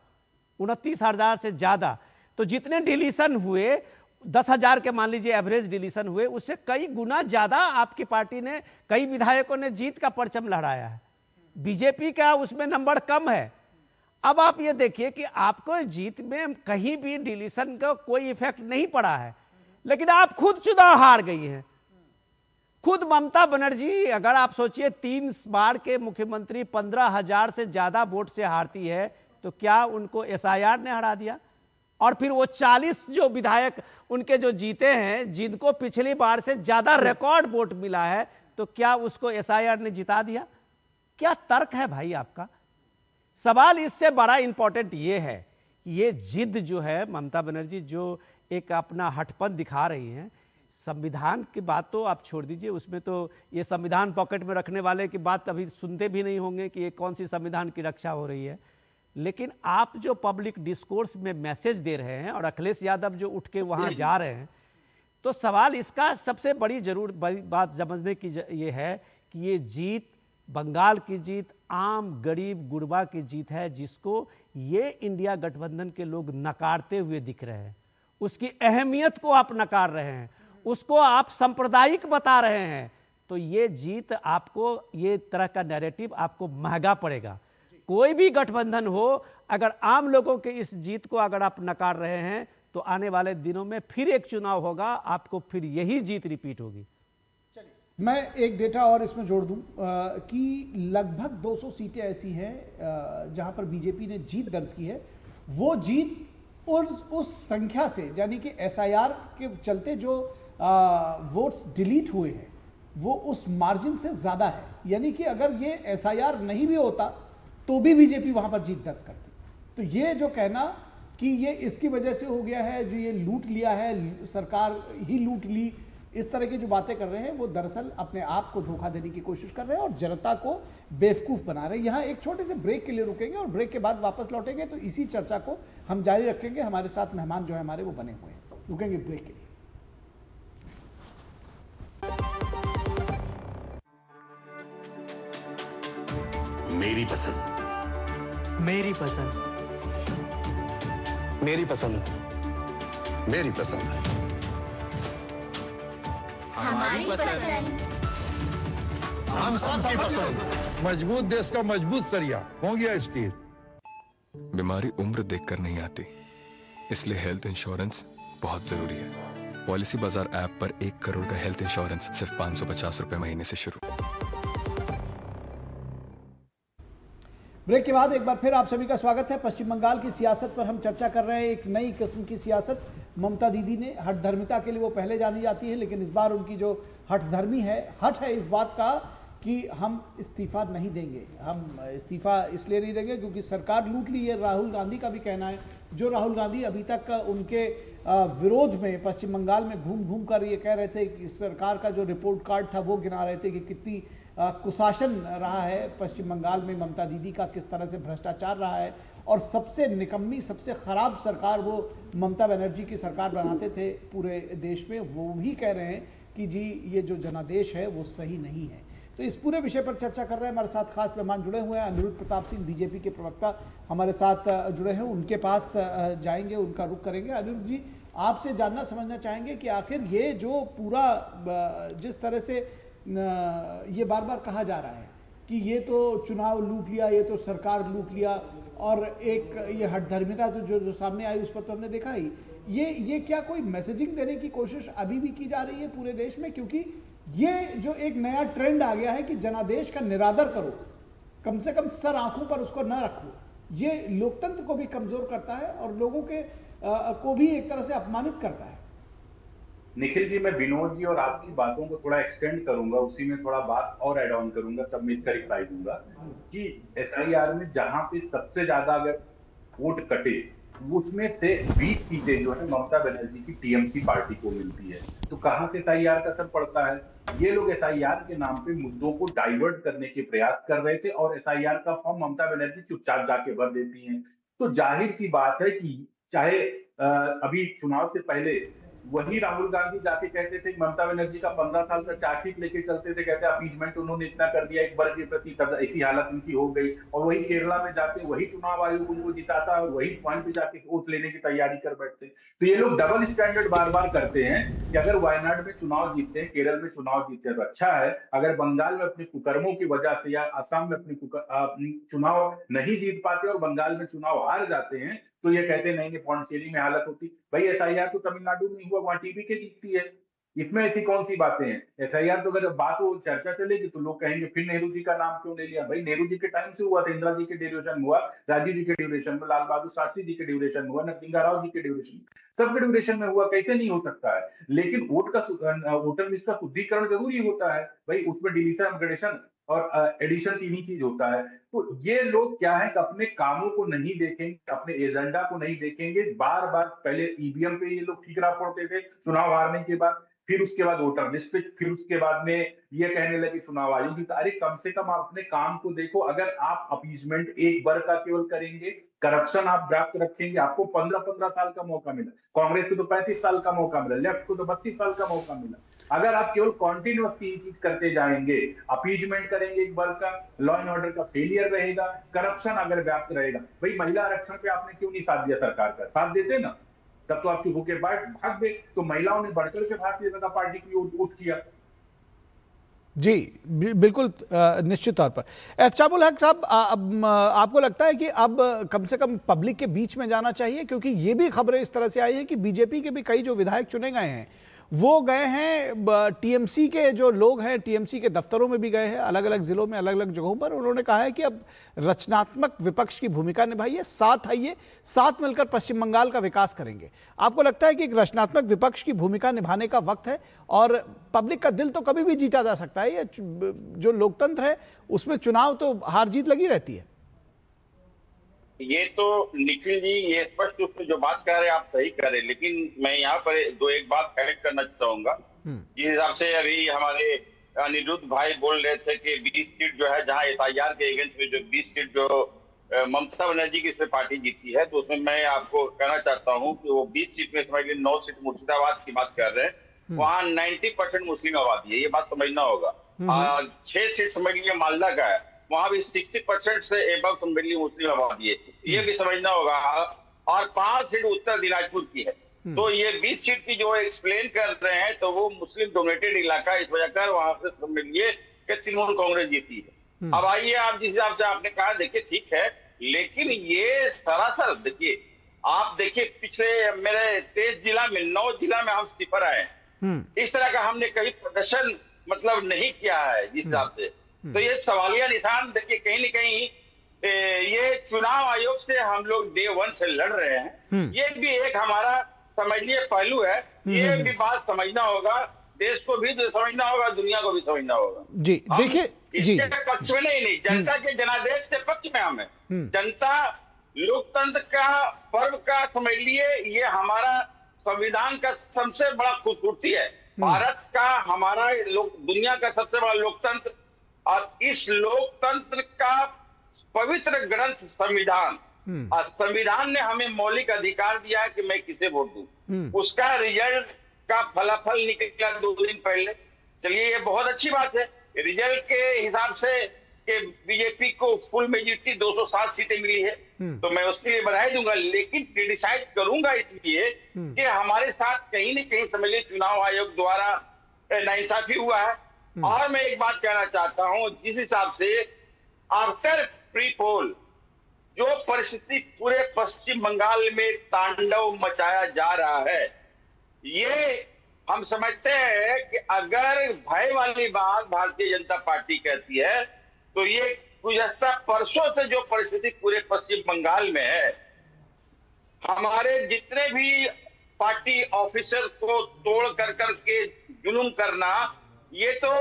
29,000 से ज्यादा। तो जितने डिलीशन हुए 10,000 के मान लीजिए एवरेज डिलीशन हुए, उससे कई गुना ज्यादा आपकी पार्टी ने, कई विधायकों ने जीत का परचम लहराया है। बीजेपी का उसमें नंबर कम है। अब आप ये देखिए कि आपको जीत में कहीं भी डिलीशन का कोई इफेक्ट नहीं पड़ा है, लेकिन आप खुद चुनाव हार गई हैं। खुद ममता बनर्जी, अगर आप सोचिए 3 बार के मुख्यमंत्री 15,000 से ज्यादा वोट से हारती है, तो क्या उनको SIR ने हरा दिया? और फिर वो 40 जो विधायक उनके जो जीते हैं, जिनको पिछली बार से ज्यादा रिकॉर्ड वोट मिला है, तो क्या उसको SIR ने जिता दिया? क्या तर्क है भाई आपका? सवाल इससे बड़ा इंपॉर्टेंट ये है कि ये जिद जो है ममता बनर्जी जो एक अपना हठपन दिखा रही हैं, संविधान की बात तो आप छोड़ दीजिए, उसमें तो ये संविधान पॉकेट में रखने वाले की बात अभी सुनते भी नहीं होंगे कि ये कौन सी संविधान की रक्षा हो रही है। लेकिन आप जो पब्लिक डिस्कोर्स में मैसेज दे रहे हैं और अखिलेश यादव जो उठ के वहाँ जा रहे हैं, तो सवाल इसका सबसे बड़ी बात समझने की ये है कि ये जीत बंगाल की जीत आम गरीब गुरबा की जीत है, जिसको ये इंडिया गठबंधन के लोग नकारते हुए दिख रहे हैं। उसकी अहमियत को आप नकार रहे हैं, उसको आप सांप्रदायिक बता रहे हैं। तो ये जीत आपको, ये तरह का नैरेटिव आपको महंगा पड़ेगा। कोई भी गठबंधन हो, अगर आम लोगों के इस जीत को अगर आप नकार रहे हैं, तो आने वाले दिनों में फिर एक चुनाव होगा, आपको फिर यही जीत रिपीट होगी। मैं एक डेटा और इसमें जोड़ दूं कि लगभग 200 सीटें ऐसी हैं जहां पर बीजेपी ने जीत दर्ज की है। वो जीत उस संख्या से, यानी कि SIR के चलते जो वोट्स डिलीट हुए हैं, वो उस मार्जिन से ज़्यादा है। यानी कि अगर ये SIR नहीं भी होता तो भी बीजेपी वहां पर जीत दर्ज करती। तो ये जो कहना कि ये इसकी वजह से हो गया है, जो ये लूट लिया है, सरकार ही लूट ली, इस तरह की जो बातें कर रहे हैं, वो दरअसल अपने आप को धोखा देने की कोशिश कर रहे हैं और जनता को बेवकूफ़ बना रहे हैं। यहाँ एक छोटे से ब्रेक के लिए रुकेंगे और ब्रेक के बाद वापस लौटेंगे, तो इसी चर्चा को हम जारी रखेंगे। हमारे साथ मेहमान जो है हमारे वो बने हुए हैं, रुकेंगे ब्रेक के लिए। मेरी पसंद, मेरी पसंद, मेरी पसंद, मेरी पसंद, हमारी पसंद, हम सबकी पसंद। मजबूत देश का मजबूत सरिया हो गया स्टील। बीमारी उम्र देखकर नहीं आती, इसलिए हेल्थ इंश्योरेंस बहुत जरूरी है। पॉलिसी बाजार ऐप पर 1 करोड़ का हेल्थ इंश्योरेंस सिर्फ 550 रुपए महीने से शुरू। ब्रेक के बाद एक बार फिर आप सभी का स्वागत है। पश्चिम बंगाल की सियासत पर हम चर्चा कर रहे हैं। एक नई किस्म की सियासत ममता दीदी ने, हठधर्मिता के लिए वो पहले जानी जाती है, लेकिन इस बार उनकी जो हठधर्मी है, हठ है इस बात का कि हम इस्तीफा नहीं देंगे। हम इस्तीफा इसलिए नहीं देंगे क्योंकि सरकार लूट ली है। राहुल गांधी का भी कहना है। जो राहुल गांधी अभी तक उनके विरोध में पश्चिम बंगाल में घूम घूम कर ये कह रहे थे कि सरकार का जो रिपोर्ट कार्ड था वो गिना रहे थे कि कितनी कुशासन रहा है पश्चिम बंगाल में, ममता दीदी का किस तरह से भ्रष्टाचार रहा है, और सबसे निकम्मी, सबसे खराब सरकार वो ममता बनर्जी की सरकार बनाते थे पूरे देश में। वो भी कह रहे हैं कि जी ये जो जनादेश है वो सही नहीं है। तो इस पूरे विषय पर चर्चा कर रहे हैं। हमारे साथ खास मेहमान जुड़े हुए हैं। अनिरुद्ध प्रताप सिंह बीजेपी के प्रवक्ता हमारे साथ जुड़े हैं, उनके पास जाएंगे, उनका रुख करेंगे। अनिरुद्ध जी, आपसे जानना समझना चाहेंगे कि आखिर ये जो पूरा जिस तरह से ये बार बार कहा जा रहा है कि ये तो चुनाव लूट लिया, ये तो सरकार लूट लिया, और एक ये हठधर्मिता जो सामने आई उस पर तो हमने देखा ही, ये क्या कोई मैसेजिंग देने की कोशिश अभी भी की जा रही है पूरे देश में? क्योंकि ये जो एक नया ट्रेंड आ गया है कि जनादेश का निरादर करो, कम से कम सर आंखों पर उसको न रखो, ये लोकतंत्र को भी कमजोर करता है और लोगों के को भी एक तरह से अपमानित करता है। निखिल जी, मैं विनोद जी और आपकी बातों को थोड़ा एक्सटेंड करूंगा, उसी में थोड़ा बात और ऐड ऑन करूंगा, सब में इसका रिप्लाई दूंगा कि एसआईआर में जहां पे सबसे ज्यादा अगर वोट कटे उसमें से 20 सीटें जो है ममता बनर्जी की टीएमसी पार्टी को मिलती है। तो कहां से एसआईआर का असर पड़ता है? ये लोग एसआईआर के नाम पे मुद्दों को डाइवर्ट करने के प्रयास कर रहे थे और एसआईआर का फॉर्म ममता बनर्जी चुपचाप जाके भर देती हैं। तो जाहिर सी बात है कि चाहे अभी चुनाव से पहले वही राहुल गांधी जाके कहते थे ममता बनर्जी का 15 साल का चार्जशीट लेके चलते थे, कहते अपीजमेंट उन्होंने इतना कर दिया, एक वर्ग के प्रति ऐसी हालत उनकी हो गई, और वही केरला में जाके वही चुनाव आयोग उनको जिताता और वही पॉइंट पे जाके वोट लेने की तैयारी कर बैठते। तो ये लोग डबल स्टैंडर्ड बार बार करते हैं कि अगर वायनाड में चुनाव जीतते हैं, केरल में चुनाव जीतते हैं तो अच्छा है, अगर बंगाल में अपने कुकर्मों की वजह से या असम में अपनी चुनाव नहीं जीत पाते और बंगाल में चुनाव हार जाते हैं तो ये कहते हैं नहीं पौंडचेरी में हालत होती। भाई एसआईआर तो तमिलनाडु में हुआ, वहां टीवी के जीतती है, इसमें ऐसी कौन सी बातें हैं? एसआईआर तो अगर बात हो चर्चा चलेगी तो लोग कहेंगे फिर नेहरू जी का नाम क्यों ले लिया? भाई नेहरू जी के टाइम से हुआ था, इंदिरा जी के ड्यूरेशन में हुआ, राजीव जी के ड्यूरेशन में, लाल बहादुर शास्त्री जी के ड्यूरेशन में हुआ, नरसिंह राव जी के ड्यूरेशन, सबके ड्यूरेशन में हुआ, कैसे नहीं हो सकता है? लेकिन वोटर लिस्ट का शुद्धिकरण जरूरी होता है भाई, उसमें डिलीशन, अपग्रेडेशन और एडिशन तीन ही चीज होता है। तो ये लोग क्या है कि अपने कामों को नहीं देखेंगे, अपने एजेंडा को नहीं देखेंगे। बार बार पहले ईवीएम पे ये लोग ठीकरा फोड़ते थे चुनाव हारने के बाद, फिर उसके बाद वोटर लिस्ट पे, फिर उसके बाद में ये कहने लगे चुनाव आयोग की। अरे कम से कम आप अपने काम को देखो। अगर आप अपीजमेंट एक बार का केवल करेंगे, करप्शन आप व्याप्त रखेंगे, आपको 15-15 साल का मौका मिला, कांग्रेस को तो 35 साल का मौका मिला, लेफ्ट को तो 32 साल का मौका मिला। अगर आप केवल कॉन्टिन्यूअस तीन चीज करते जाएंगे, अपीजमेंट करेंगे एक बार का, लॉ एंड ऑर्डर का फेलियर रहेगा, करप्शन अगर व्याप्त रहेगा। भाई महिला आरक्षण पे आपने क्यों नहीं साथ दिया? सरकार का साथ देते ना, तब तो आप चुप होकर भाग गए। तो महिलाओं ने बढ़ चढ़ के भारतीय जनता पार्टी की ओर वोट किया। जी बिल्कुल, निश्चित तौर पर। एहतशामुल हक साहब, आपको लगता है कि अब कम से कम पब्लिक के बीच में जाना चाहिए? क्योंकि ये भी खबरें इस तरह से आई है कि बीजेपी के भी कई जो विधायक चुने गए हैं वो गए हैं टीएमसी के, जो लोग हैं टीएमसी के दफ्तरों में भी गए हैं, अलग अलग जिलों में, अलग अलग जगहों पर। उन्होंने कहा है कि अब रचनात्मक विपक्ष की भूमिका निभाइए, साथ आइए, साथ मिलकर पश्चिम बंगाल का विकास करेंगे। आपको लगता है कि एक रचनात्मक विपक्ष की भूमिका निभाने का वक्त है और पब्लिक का दिल तो कभी भी जीता जा सकता है? ये जो लोकतंत्र है उसमें चुनाव तो हार जीत लगी रहती है। ये तो निखिल जी, ये स्पष्ट रूप से जो बात कह रहे हैं आप सही कह रहे हैं, लेकिन मैं यहाँ पर एक बात करेक्ट करना चाहूंगा। जिस हिसाब से अभी हमारे अनिरुद्ध भाई बोल रहे थे कि 20 सीट जो है, जहाँ एसआईआर के अगेंस्ट में जो 20 सीट जो ममता बनर्जी की इसमें पार्टी जीती है, तो उसमें मैं आपको कहना चाहता हूँ कि वो 20 सीट में समझ लीजिए 9 सीट मुर्शिदाबाद की बात कर रहे हैं, वहाँ 90% मुस्लिम आबादी है, ये बात समझना होगा। 6 सीट समझ लीजिए मालदा का है, वहां भी 60% से एबव कम्प्लीटली मुस्लिम आबादी है, ये भी समझना होगा। और 5 सीट उत्तर दिनाजपुर की है। तो ये 20 सीट की जो एक्सप्लेन कर रहे हैं तो वो मुस्लिम डोमिनेटेड इलाका, इस वजह कर वहां से समझिए कि तृणमूल कांग्रेस जीती है। अब आइए, आप जिस हिसाब से आपने कहा, देखिए ठीक है, लेकिन ये सरासर देखिए आप देखिए पिछले मेरे 23 जिला में 9 जिला में हम स्लीपर आए हैं। इस तरह का हमने कभी प्रदर्शन मतलब नहीं किया है जिस हिसाब से। तो ये सवालिया निशान देखिए कहीं न कहीं ये चुनाव आयोग से हम लोग डे 1 से लड़ रहे हैं। ये भी एक हमारा समझिए पहलू है। ये भी बात समझना होगा, देश को भी समझना होगा, दुनिया को भी समझना होगा। जी देखिए, इसके पक्ष में नहीं, जनता के जनादेश के पक्ष में हमें जनता लोकतंत्र का पर्व का समझ लिए, ये हमारा संविधान का सबसे बड़ा खूबसूरती है। भारत का हमारा दुनिया का सबसे बड़ा लोकतंत्र, और इस लोकतंत्र का पवित्र ग्रंथ संविधान, और संविधान ने हमें मौलिक अधिकार दिया है कि मैं किसे वोट दूं। उसका रिजल्ट का फलाफल निकला 2 दिन पहले। चलिए ये बहुत अच्छी बात है। रिजल्ट के हिसाब से कि बीजेपी को फुल मेजॉरिटी 207 सीटें मिली है, तो मैं उसके लिए बधाई दूंगा, लेकिन क्रिटिसाइज करूंगा इसलिए कि हमारे साथ कहीं न कहीं समझ लीजिए चुनाव आयोग द्वारा नाइंसाफी हुआ है। और मैं एक बात कहना चाहता हूं, जिस हिसाब से आफ्टर प्री पोल जो परिस्थिति पूरे पश्चिम बंगाल में तांडव मचाया जा रहा है, ये हम समझते हैं कि अगर भय वाली बात भारतीय जनता पार्टी कहती है, तो ये गुज़श्ता परसों से जो परिस्थिति पूरे पश्चिम बंगाल में है, हमारे जितने भी पार्टी ऑफिसर को तोड़ कर के जुल्म करना, ये तो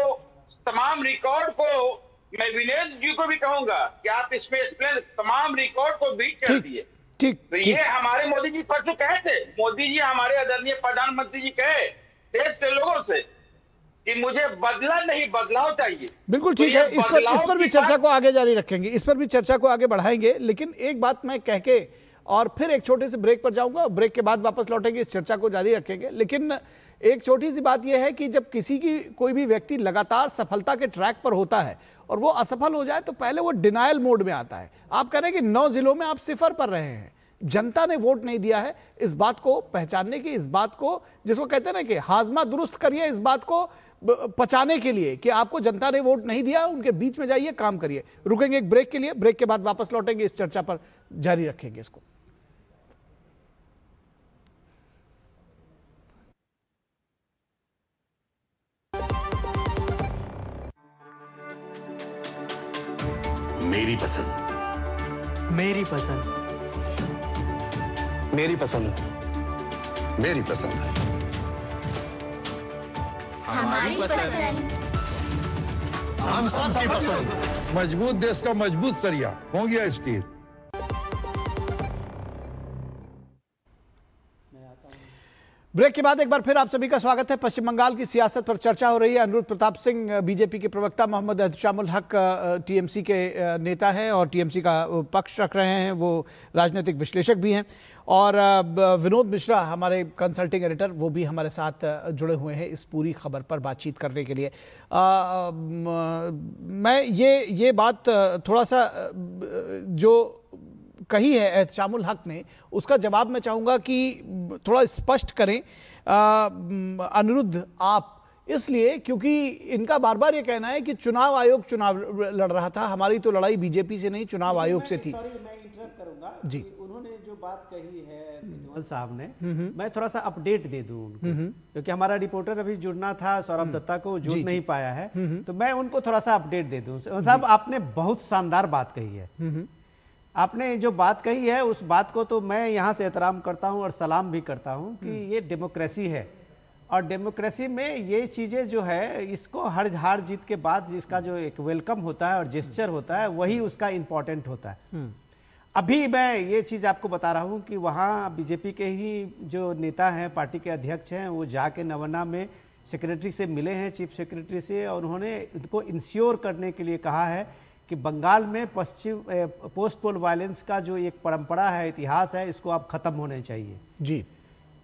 तमाम रिकॉर्ड को मैं विनोद जी को भी कहूंगा कि आप इसमें एक्सप्लेन, तमाम रिकॉर्ड को बीट कर दिए। ठीक, तो ये हमारे मोदी जी परसों कहे थे, मोदी जी हमारे आदरणीय प्रधानमंत्री जी कहे देश के लोगों से कि मुझे बदला नहीं, बदलाव चाहिए। बिल्कुल ठीक है। इस पर भी चर्चा को आगे जारी रखेंगे, इस पर भी चर्चा को आगे बढ़ाएंगे। लेकिन एक बात मैं कह के और फिर एक छोटे से ब्रेक पर जाऊंगा, ब्रेक के बाद वापस लौटेंगे, इस चर्चा को जारी रखेंगे। लेकिन एक छोटी सी बात यह है कि जब किसी की कोई भी व्यक्ति लगातार सफलता के ट्रैक पर होता है और वो असफल हो जाए, तो पहले वो डिनायल मोड में आता है। आप कह रहे हैं कि 9 जिलों में आप सिफर पर रहे हैं, जनता ने वोट नहीं दिया है। इस बात को पहचानने की, इस बात को जिसको कहते हैं ना कि हाजमा दुरुस्त करिए, इस बात को पचाने के लिए कि आपको जनता ने वोट नहीं दिया, उनके बीच में जाइए, काम करिए। रुकेंगे एक ब्रेक के लिए, ब्रेक के बाद वापस लौटेंगे, इस चर्चा पर जारी रखेंगे इसको। मेरी पसंद, मेरी पसंद, मेरी पसंद, मेरी पसंद, हमारी पसंद, हम सबकी पसंद। मजबूत देश का मजबूत सरिया हो गया स्टील। ब्रेक के बाद एक बार फिर आप सभी का स्वागत है। पश्चिम बंगाल की सियासत पर चर्चा हो रही है। अनिरुद्ध प्रताप सिंह बीजेपी के प्रवक्ता, मोहम्मद एहतशामुल हक टीएमसी के नेता हैं और टीएमसी का पक्ष रख रहे हैं, वो राजनीतिक विश्लेषक भी हैं, और विनोद मिश्रा हमारे कंसल्टिंग एडिटर, वो भी हमारे साथ जुड़े हुए हैं इस पूरी खबर पर बातचीत करने के लिए। मैं ये बात थोड़ा सा जो कही है एहतशामुल हक ने, उसका जवाब मैं चाहूँगा कि थोड़ा स्पष्ट करें अनिरुद्ध आप, इसलिए क्योंकि इनका बार बार ये कहना है कि चुनाव आयोग चुनाव लड़ रहा था, हमारी तो लड़ाई बीजेपी से नहीं चुनाव आयोग से थी। सॉरी, मैं इंटरप्ट करूंगा जी। उन्होंने जो बात कही है तेजवाल साहब ने, मैं थोड़ा सा अपडेट दे दूं उनको, क्योंकि हमारा रिपोर्टर अभी जुड़ना था, सौरभ दत्ता को जुड़ नहीं पाया है, तो मैं उनको थोड़ा सा अपडेट दे दूं। साहब, आपने बहुत शानदार बात कही है। आपने जो बात कही है उस बात को तो मैं यहाँ से एहतराम करता हूँ और सलाम भी करता हूँ कि ये डेमोक्रेसी है, और डेमोक्रेसी में ये चीज़ें जो है, इसको हर हार जीत के बाद इसका जो एक वेलकम होता है और जेस्चर होता है, वही उसका इम्पोर्टेंट होता है। अभी मैं ये चीज़ आपको बता रहा हूँ कि वहाँ बीजेपी के ही जो नेता हैं, पार्टी के अध्यक्ष हैं, वो जाके नवादा में सेक्रेटरी से मिले हैं, चीफ सेक्रेटरी से, और उन्होंने उनको इंश्योर करने के लिए कहा है कि बंगाल में पोस्ट पोल वायलेंस का जो एक परंपरा है, इतिहास है, इसको अब खत्म होने चाहिए। जी।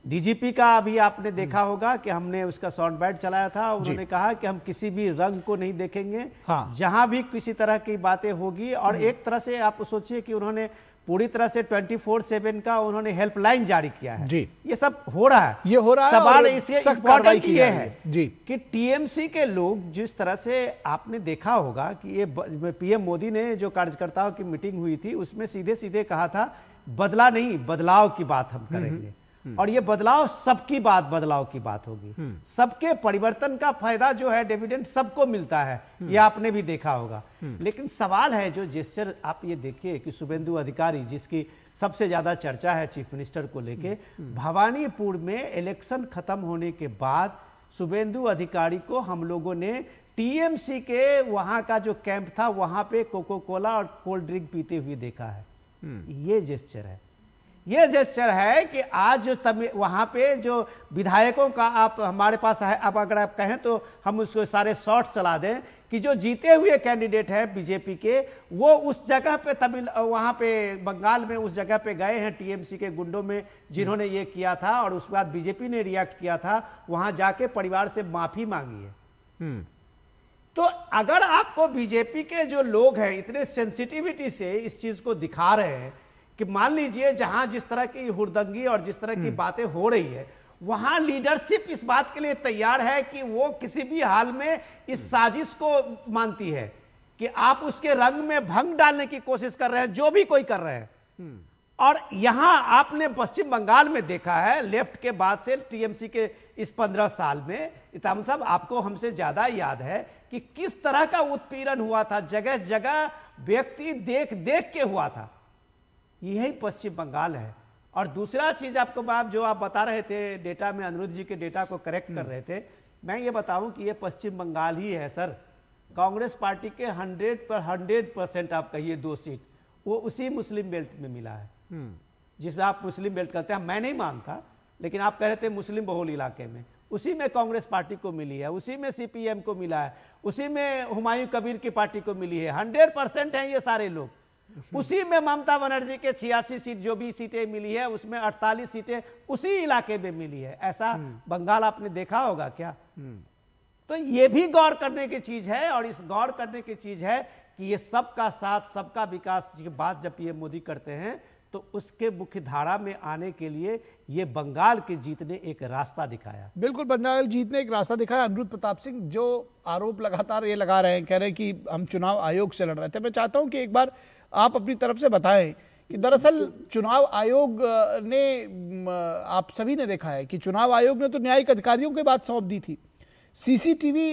डीजीपी का अभी आपने देखा होगा कि हमने उसका साउंड बाइट चलाया था, उन्होंने कहा कि हम किसी भी रंग को नहीं देखेंगे, हाँ। जहां भी किसी तरह की बातें होगी, और एक तरह से आप सोचिए कि उन्होंने पूरी तरह से 24/7 का उन्होंने हेल्पलाइन जारी किया है। जी। ये सब हो रहा है, ये हो रहा है। सवाल इससे इम्पोर्टेंट ये है जी कि टीएमसी के लोग, जिस तरह से आपने देखा होगा कि ये पीएम मोदी ने जो कार्यकर्ताओं की मीटिंग हुई थी, उसमें सीधे सीधे कहा था बदला नहीं, बदलाव की बात हम करेंगे। और ये बदलाव सबकी बात, बदलाव की बात होगी। सबके परिवर्तन का फायदा जो है, डिविडेंड सबको मिलता है, ये आपने भी देखा होगा। लेकिन सवाल है जो जेस्चर आप ये देखिए कि शुभेंदु अधिकारी, जिसकी सबसे ज्यादा चर्चा है चीफ मिनिस्टर को लेके, भवानीपुर में इलेक्शन खत्म होने के बाद शुभेंदु अधिकारी को हम लोगों ने टीएमसी के वहां का जो कैंप था वहां पे कोको कोला और कोल्ड ड्रिंक पीते हुए देखा है। ये जेस्चर है, ये जेस्चर है कि आज जो वहां पे जो विधायकों का आप हमारे पास है, अब अगर आप कहें तो हम उसको सारे शॉर्ट्स चला दें कि जो जीते हुए कैंडिडेट है बीजेपी के, वो उस जगह पे वहां पे बंगाल में उस जगह पे गए हैं टीएमसी के गुंडों में, जिन्होंने ये किया था, और उसके बाद बीजेपी ने रिएक्ट किया था, वहां जाके परिवार से माफी मांगी है। तो अगर आपको बीजेपी के जो लोग हैं इतने सेंसिटिविटी से इस चीज को दिखा रहे हैं कि मान लीजिए जहां जिस तरह की हुड़दंगी और जिस तरह की बातें हो रही है, वहां लीडरशिप इस बात के लिए तैयार है कि वो किसी भी हाल में इस साजिश को मानती है कि आप उसके रंग में भंग डालने की कोशिश कर रहे हैं, जो भी कोई कर रहे हैं। और यहां आपने पश्चिम बंगाल में देखा है, लेफ्ट के बाद से टीएमसी के इस 15 साल में, इताम साहब आपको हमसे ज्यादा याद है कि किस तरह का उत्पीड़न हुआ था, जगह जगह व्यक्ति देख देख के हुआ था। यही पश्चिम बंगाल है। और दूसरा चीज आपको जो आप बता रहे थे, डेटा में अनिरुद्ध जी के डेटा को करेक्ट कर रहे थे, मैं ये बताऊं कि ये पश्चिम बंगाल ही है सर। कांग्रेस पार्टी के 100% आप कहिए 2 सीट वो उसी मुस्लिम बेल्ट में मिला है, जिसमें आप मुस्लिम बेल्ट कहते हैं। मैं नहीं मानता, लेकिन आप कह रहे थे मुस्लिम बहुल इलाके में, उसी में कांग्रेस पार्टी को मिली है, उसी में सीपीएम को मिला है, उसी में हुमायूं कबीर की पार्टी को मिली है। 100% हैं ये सारे लोग। उसी में ममता बनर्जी के 86 सीट जो भी सीटें मिली है, उसमें 48 सीटें उसी इलाके में मिली है। ऐसा बंगाल आपने देखा होगा क्या? तो ये भी गौर करने की चीज है। और इस गौर करने की चीज है कि ये सबका साथ, सबका विकास की बात जब ये मोदी करते हैं, तो उसके मुख्य धारा में आने के लिए ये बंगाल के जीत ने एक रास्ता दिखाया। बिल्कुल, बंगाल जीत ने एक रास्ता दिखाया। अनिरुद्ध प्रताप सिंह जो आरोप लगातार ये लगा रहे हैं, कह रहे हैं कि हम चुनाव आयोग से लड़ रहे थे, मैं चाहता हूं कि एक बार आप अपनी तरफ से बताएं कि दरअसल चुनाव आयोग ने, आप सभी ने देखा है कि चुनाव आयोग ने तो न्यायिक अधिकारियों के बात सौंप दी थी। सीसीटीवी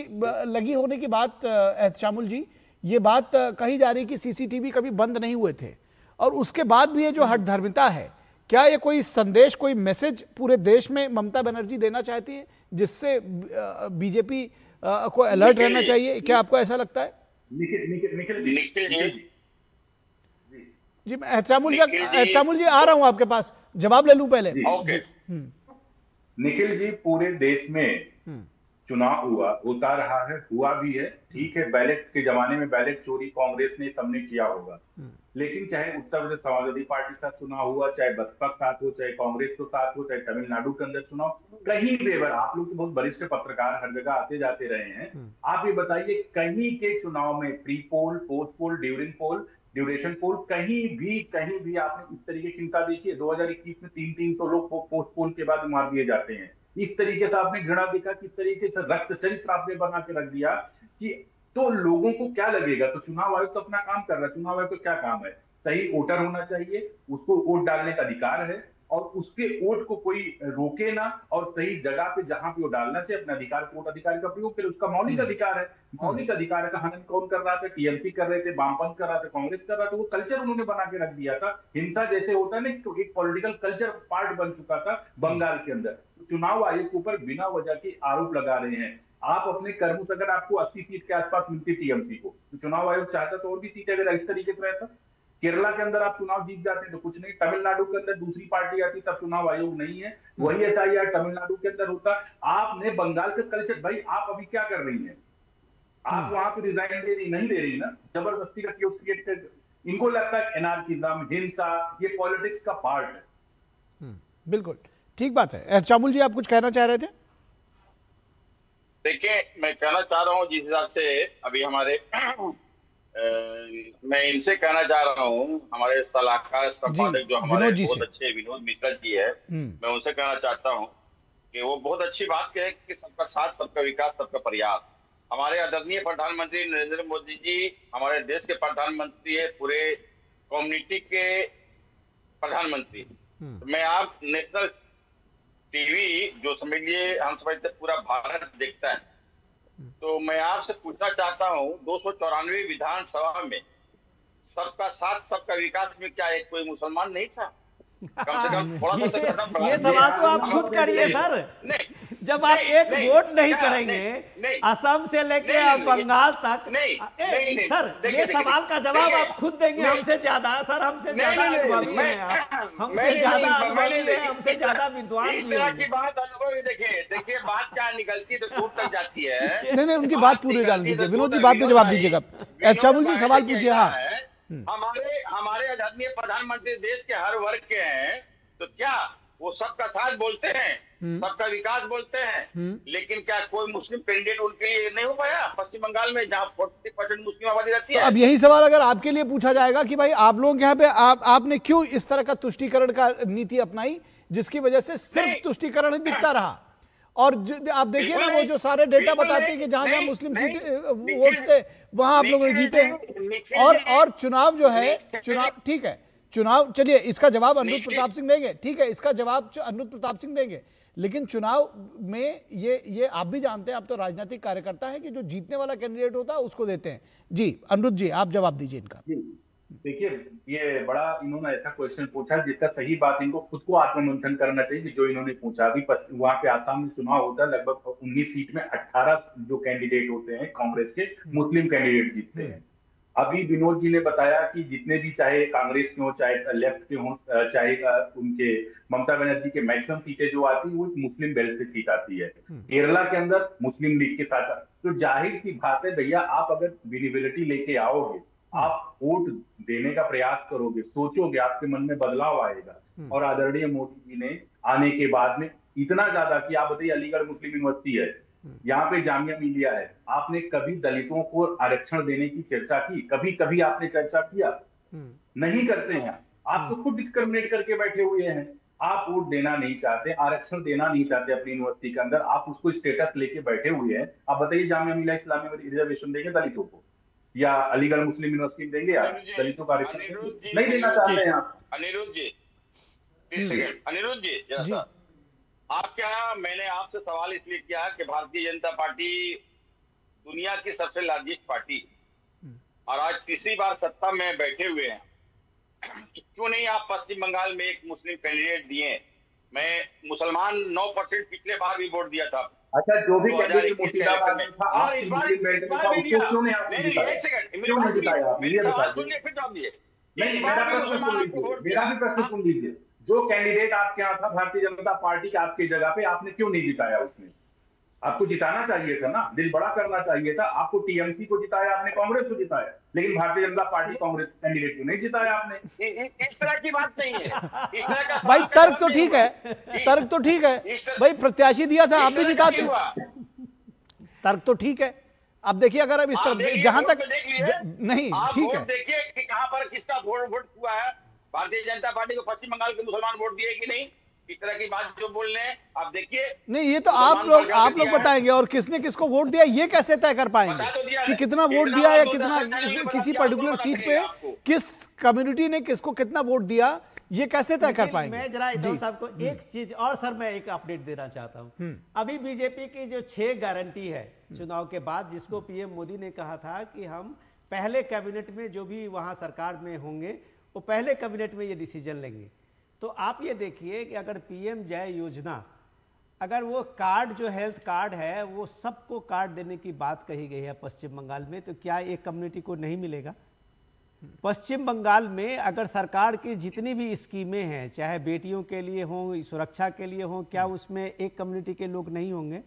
लगी होने की बात, एहतशामुल जी, ये बात कही जा रही कि सीसीटीवी कभी बंद नहीं हुए थे, और उसके बाद भी ये जो हठधर्मिता है, क्या ये कोई संदेश, कोई मैसेज पूरे देश में ममता बनर्जी देना चाहती है, जिससे बीजेपी को अलर्ट रहना चाहिए? क्या आपको ऐसा लगता है? निखिल जी, मैं एहतशामुल जी आ रहा हूं आपके पास, जवाब ले लूं पहले। निखिल जी, पूरे देश में चुनाव होता रहा है, हुआ भी है, ठीक है। बैलेट के जमाने में बैलेट चोरी कांग्रेस ने, सबने किया होगा, लेकिन चाहे उत्तर प्रदेश समाजवादी पार्टी के साथ चुनाव हुआ, चाहे बसपा के साथ हो, चाहे कांग्रेस के साथ हो, चाहे तमिलनाडु के अंदर चुनाव, कहीं पेवर, आप लोग तो बहुत वरिष्ठ पत्रकार हर जगह आते जाते रहे हैं, आप ये बताइए कहीं के चुनाव में pre poll, post poll, during poll, duration poll, कहीं भी आपने इस तरीके की हिंसा देखी है? 2021 में 300 लोग पोस्ट पोल के बाद मार दिए जाते हैं। इस तरीके से आपने घृणा देखा, किस तरीके से रक्त चरित्र आपने बना के रख दिया कि तो लोगों को क्या लगेगा? तो चुनाव आयोग तो अपना काम कर रहा है। चुनाव आयोग का क्या काम है? सही वोटर होना चाहिए, उसको वोट डालने का अधिकार है, और उसके वोट को कोई रोके ना, और सही जगह पे जहां पे वो डालना चाहिए अपने अधिकार, वोट अधिकार का प्रयोग करे, उसका मौलिक अधिकार है। मौलिक अधिकार का हनन कौन कर रहा था? टीएमसी कर रहे थे, वामपंथ कर रहा था, कांग्रेस कर रहा था। वो कल्चर उन्होंने बना के रख दिया था। हिंसा जैसे होता है ना, तो एक पॉलिटिकल कल्चर पार्ट बन चुका था बंगाल के अंदर। चुनाव आयोग के ऊपर बिना वजह के आरोप लगा रहे हैं। आप अपने कर्मों से, अगर आपको 80 सीट के आसपास मिलती टीएमसी को, तो चुनाव आयोग चाहता तो और भी सीटें अगर इस तरीके से रहता। केरला के अंदर आप चुनाव जीत जाते हैं तो कुछ नहीं, तमिलनाडु के अंदर दूसरी पार्टी आती तब चुनाव आयोग नहीं है, वही एसआईआर तमिलनाडु के अंदर होता। आपने बंगाल का कल्चर, भाई आप अभी क्या कर रही हैं? आप वहां पे रिजाइन दे रही, नहीं दे रही ना, जबरदस्ती का केस क्रिएट कर। इनको लगता है एनार्किज्म, हिंसा, ये पॉलिटिक्स का पार्ट है। बिल्कुल ठीक बात है। एहतशामुल जी, आप कुछ कहना चाह रहे थे? देखिए, मैं कहना चाह रहा हूँ जिस हिसाब से अभी हमारे मैं इनसे कहना चाह रहा हूँ, हमारे सलाहकार संपादक जो हमारे बहुत अच्छे विनोद मिश्रा जी है, मैं उनसे कहना चाहता हूँ कि वो बहुत अच्छी बात कहे कि सबका साथ, सबका विकास, सबका प्रयास। हमारे आदरणीय प्रधानमंत्री नरेंद्र मोदी जी हमारे देश के प्रधानमंत्री है, पूरे कम्युनिटी के प्रधानमंत्री। मैं आप नेशनल टीवी जो समझिए हम समझते पूरा भारत देखता है, तो मैं आपसे पूछना चाहता हूँ 294 विधानसभा में सबका साथ सबका विकास में क्या एक कोई मुसलमान नहीं था? कम से कम थोड़ा सा ये सवाल तो आप खुद करिए सर। जब आप एक वोट नहीं करेंगे असम से लेके बंगाल तक, सर ये सवाल का जवाब आप खुद देंगे हमसे ज्यादा। सर हमसे ज्यादा अनुभवी हैं आप, हमसे ज्यादा अनुभवी है, हमसे ज्यादा विद्वान भी हैं। की बात अनुभवी देखिए बात क्या निकलती है तो दूर तक जाती है। नहीं उनकी बात पूरी जान दीजिए। विनोद जी बात पे जवाब दीजिएगा। चामुल जी सवाल पूछिए। हाँ, हमारे आदरणीय प्रधानमंत्री देश के हर वर्ग के हैं, तो क्या वो सबका साथ बोलते हैं, सबका विकास बोलते हैं, लेकिन क्या कोई मुस्लिम कैंडिडेट उनके लिए नहीं हो पाया पश्चिम बंगाल में जहां 40% मुस्लिम आबादी रहती है? तो अब यही सवाल अगर आपके लिए पूछा जाएगा कि भाई आप लोग यहाँ पे आपने क्यों इस तरह का तुष्टीकरण का नीति अपनाई जिसकी वजह से सिर्फ तुष्टीकरण ही दिखता रहा? और आप देखिए ना वो जो सारे डेटा बताते हैं कि जहां जहां मुस्लिम सीटें वोट थे वहां आप लोगों ने जीते हैं। और चुनाव जो है, चुनाव ठीक है, चुनाव चलिए इसका जवाब अनिरुद्ध प्रताप सिंह देंगे, ठीक है, इसका जवाब अनिरुद्ध प्रताप सिंह देंगे। लेकिन चुनाव में ये आप भी जानते हैं, आप तो राजनीतिक कार्यकर्ता हैं, कि जो जीतने वाला कैंडिडेट होता है उसको देते हैं। जी अनिरुद्ध जी आप जवाब दीजिए इनका। देखिए ये बड़ा इन्होंने ऐसा क्वेश्चन पूछा जिसका सही बात इनको खुद को आत्ममंथन करना चाहिए कि जो इन्होंने पूछा। अभी वहां पे आसाम में चुनाव होता है, लगभग 19 सीट में 18 जो कैंडिडेट होते हैं कांग्रेस के मुस्लिम कैंडिडेट जीतते हैं। अभी विनोद जी ने बताया कि जितने भी चाहे कांग्रेस के हो चाहे लेफ्ट के हो चाहे उनके ममता बनर्जी के मैक्सिमम सीटें जो आती है वो मुस्लिम बेल्ट से सीट आती है। केरला के अंदर मुस्लिम लीग के साथ, तो जाहिर सी बात है भैया आप अगर विजिबिलिटी लेके आओगे, आप वोट देने का प्रयास करोगे, सोचोगे, आपके मन में बदलाव आएगा। और आदरणीय मोदी जी ने आने के बाद में इतना ज्यादा कि आप बताइए अलीगढ़ मुस्लिम यूनिवर्सिटी है, यहाँ पे जामिया मिलिया है, आपने कभी दलितों को आरक्षण देने की चर्चा की? कभी आपने चर्चा किया? नहीं करते हैं। आप तो खुद डिस्क्रिमिनेट करके बैठे हुए हैं। आप वोट देना नहीं चाहते, आरक्षण देना नहीं चाहते अपनी यूनिवर्सिटी के अंदर, आप उसको स्टेटस लेके बैठे हुए हैं। आप बताइए जामिया मिलिया इस्लामी में रिजर्वेशन देंगे दलितों को, या अलीगढ़ मुस्लिम यूनिवर्सिटी देंगे या दलितों का आरक्षण नहीं देना चाहते हैं आप? अनिरुद्ध जी 30 सेकंड। अनिरुद्ध जी आप क्या, मैंने आपसे सवाल इसलिए किया कि भारतीय जनता पार्टी दुनिया की सबसे लार्जेस्ट पार्टी और आज तीसरी बार सत्ता में बैठे हुए हैं, क्यों नहीं आप पश्चिम बंगाल में एक मुस्लिम कैंडिडेट दिए? मैं मुसलमान 9% पिछले बार भी वोट दिया था। अच्छा जो भी कैंडिडेट मुर्शिदाबाद में था, और इस बार क्यों नहीं आपने जिताया? एक सेकंड क्यों नहीं जिताया? मेरे सवाल सुनिए फिर जवाब दिए। नहीं, मेरा भी प्रश्न सुन लीजिए। जो कैंडिडेट आपके यहाँ था भारतीय जनता पार्टी के आपकी जगह पे, आपने क्यों नहीं जिताया? उसने आपको जिताना चाहिए था ना, दिल बड़ा करना चाहिए था। आपको टीएमसी को जिताया आपने, कांग्रेस को जिताया, लेकिन भारतीय जनता पार्टी कांग्रेस कैंडिडेट को नहीं जिताया आपने। इस तरह की बात नहीं है। इस तरह का भाई तर्क तो ठीक है, तर्क तो ठीक है भाई, प्रत्याशी दिया था आप भी जिताते, तर्क तो ठीक है। अब देखिए अगर अब इस तरफ जहां तक नहीं ठीक है, देखिए कि कहां पर किसका वोट हुआ है। भारतीय जनता पार्टी को पश्चिम बंगाल के मुसलमान वोट दिए कि नहीं, इस तरह की बात जो बोल रहे हैं आप देखिए। नहीं ये तो आप लोग बताएंगे, और किसने किसको वोट दिया ये कैसे तय कर पाएंगे कि कितना वोट दिया या कितना किसी पर्टिकुलर सीट पे किस कम्युनिटी ने किसको कितना वोट दिया, ये कैसे तय कर पाएंगे? मैं जरा साहब को एक चीज और सर मैं एक अपडेट देना चाहता हूं। अभी बीजेपी की जो 6 गारंटी है चुनाव के बाद, जिसको पीएम मोदी ने कहा था कि हम पहले कैबिनेट में जो भी वहां सरकार में होंगे वो पहले कैबिनेट में ये डिसीजन लेंगे। तो आप ये देखिए कि अगर पीएम जय योजना, अगर वो कार्ड जो हेल्थ कार्ड है वो सबको कार्ड देने की बात कही गई है पश्चिम बंगाल में, तो क्या एक कम्युनिटी को नहीं मिलेगा? पश्चिम बंगाल में अगर सरकार की जितनी भी स्कीमें हैं, चाहे बेटियों के लिए हों, सुरक्षा के लिए हों, क्या उसमें एक कम्युनिटी के लोग नहीं होंगे?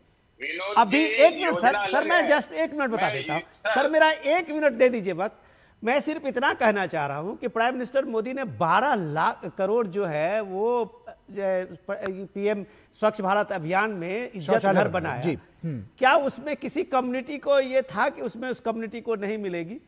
अभी 1 मिनट सर मैं जस्ट 1 मिनट बता देता हूँ सर, मेरा 1 मिनट दे दीजिए वक्त। मैं सिर्फ इतना कहना चाह रहा हूं कि प्राइम मिनिस्टर मोदी ने 12 लाख करोड़ जो है वो पीएम स्वच्छ भारत अभियान में इज्जत घर बनाया। क्या उसमें किसी कम्युनिटी को ये था कि उसमें उस कम्युनिटी को नहीं मिलेगी?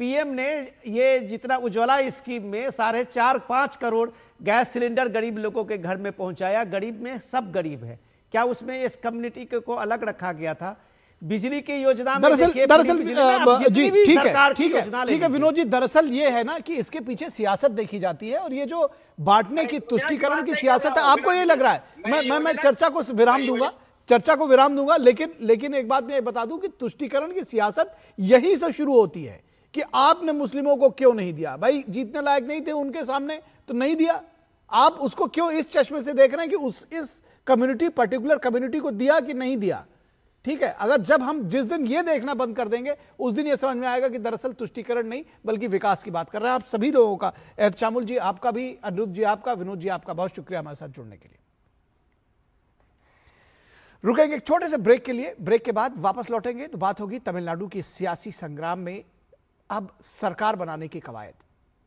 पीएम ने ये जितना उज्ज्वला स्कीम में 4.5-5 करोड़ गैस सिलेंडर गरीब लोगों के घर में पहुंचाया। गरीब में सब गरीब है, क्या उसमें इस कम्युनिटी को अलग रखा गया था? बिजली की योजना में दरअसल देखिए, दरअसल फ्री बिजली में अब जितनी जी भी ठीक सरकार है की ठीक योजना है ले ठीक है लीजिए। विनोद जी, दरअसल ये है ना कि इसके पीछे सियासत देखी जाती है और ये जो बांटने की तुष्टीकरण की सियासत है, आपको ये लग रहा है। मैं चर्चा को विराम दूंगा, लेकिन एक बात मैं बता दूं कि तुष्टीकरण की सियासत यहीं से शुरू होती है कि आपने मुस्लिमों को क्यों नहीं दिया। भाई जीतने लायक नहीं थे उनके सामने तो नहीं दिया, आप उसको क्यों इस चश्मे से देख रहे हैं कि इस कम्युनिटी, पर्टिकुलर कम्युनिटी को दिया कि नहीं दिया। ठीक है, अगर जब हम जिस दिन ये देखना बंद कर देंगे उस दिन ये समझ में आएगा कि दरअसल तुष्टीकरण नहीं बल्कि विकास की बात कर रहे हैं। आप सभी लोगों का, एहतशामुल जी आपका भी, अनिरुद्ध जी आपका, विनोद जी आपका बहुत शुक्रिया हमारे साथ जुड़ने के लिए। रुकेंगे एक छोटे से ब्रेक के लिए, ब्रेक के बाद वापस लौटेंगे तो बात होगी तमिलनाडु की सियासी संग्राम में अब सरकार बनाने की कवायद।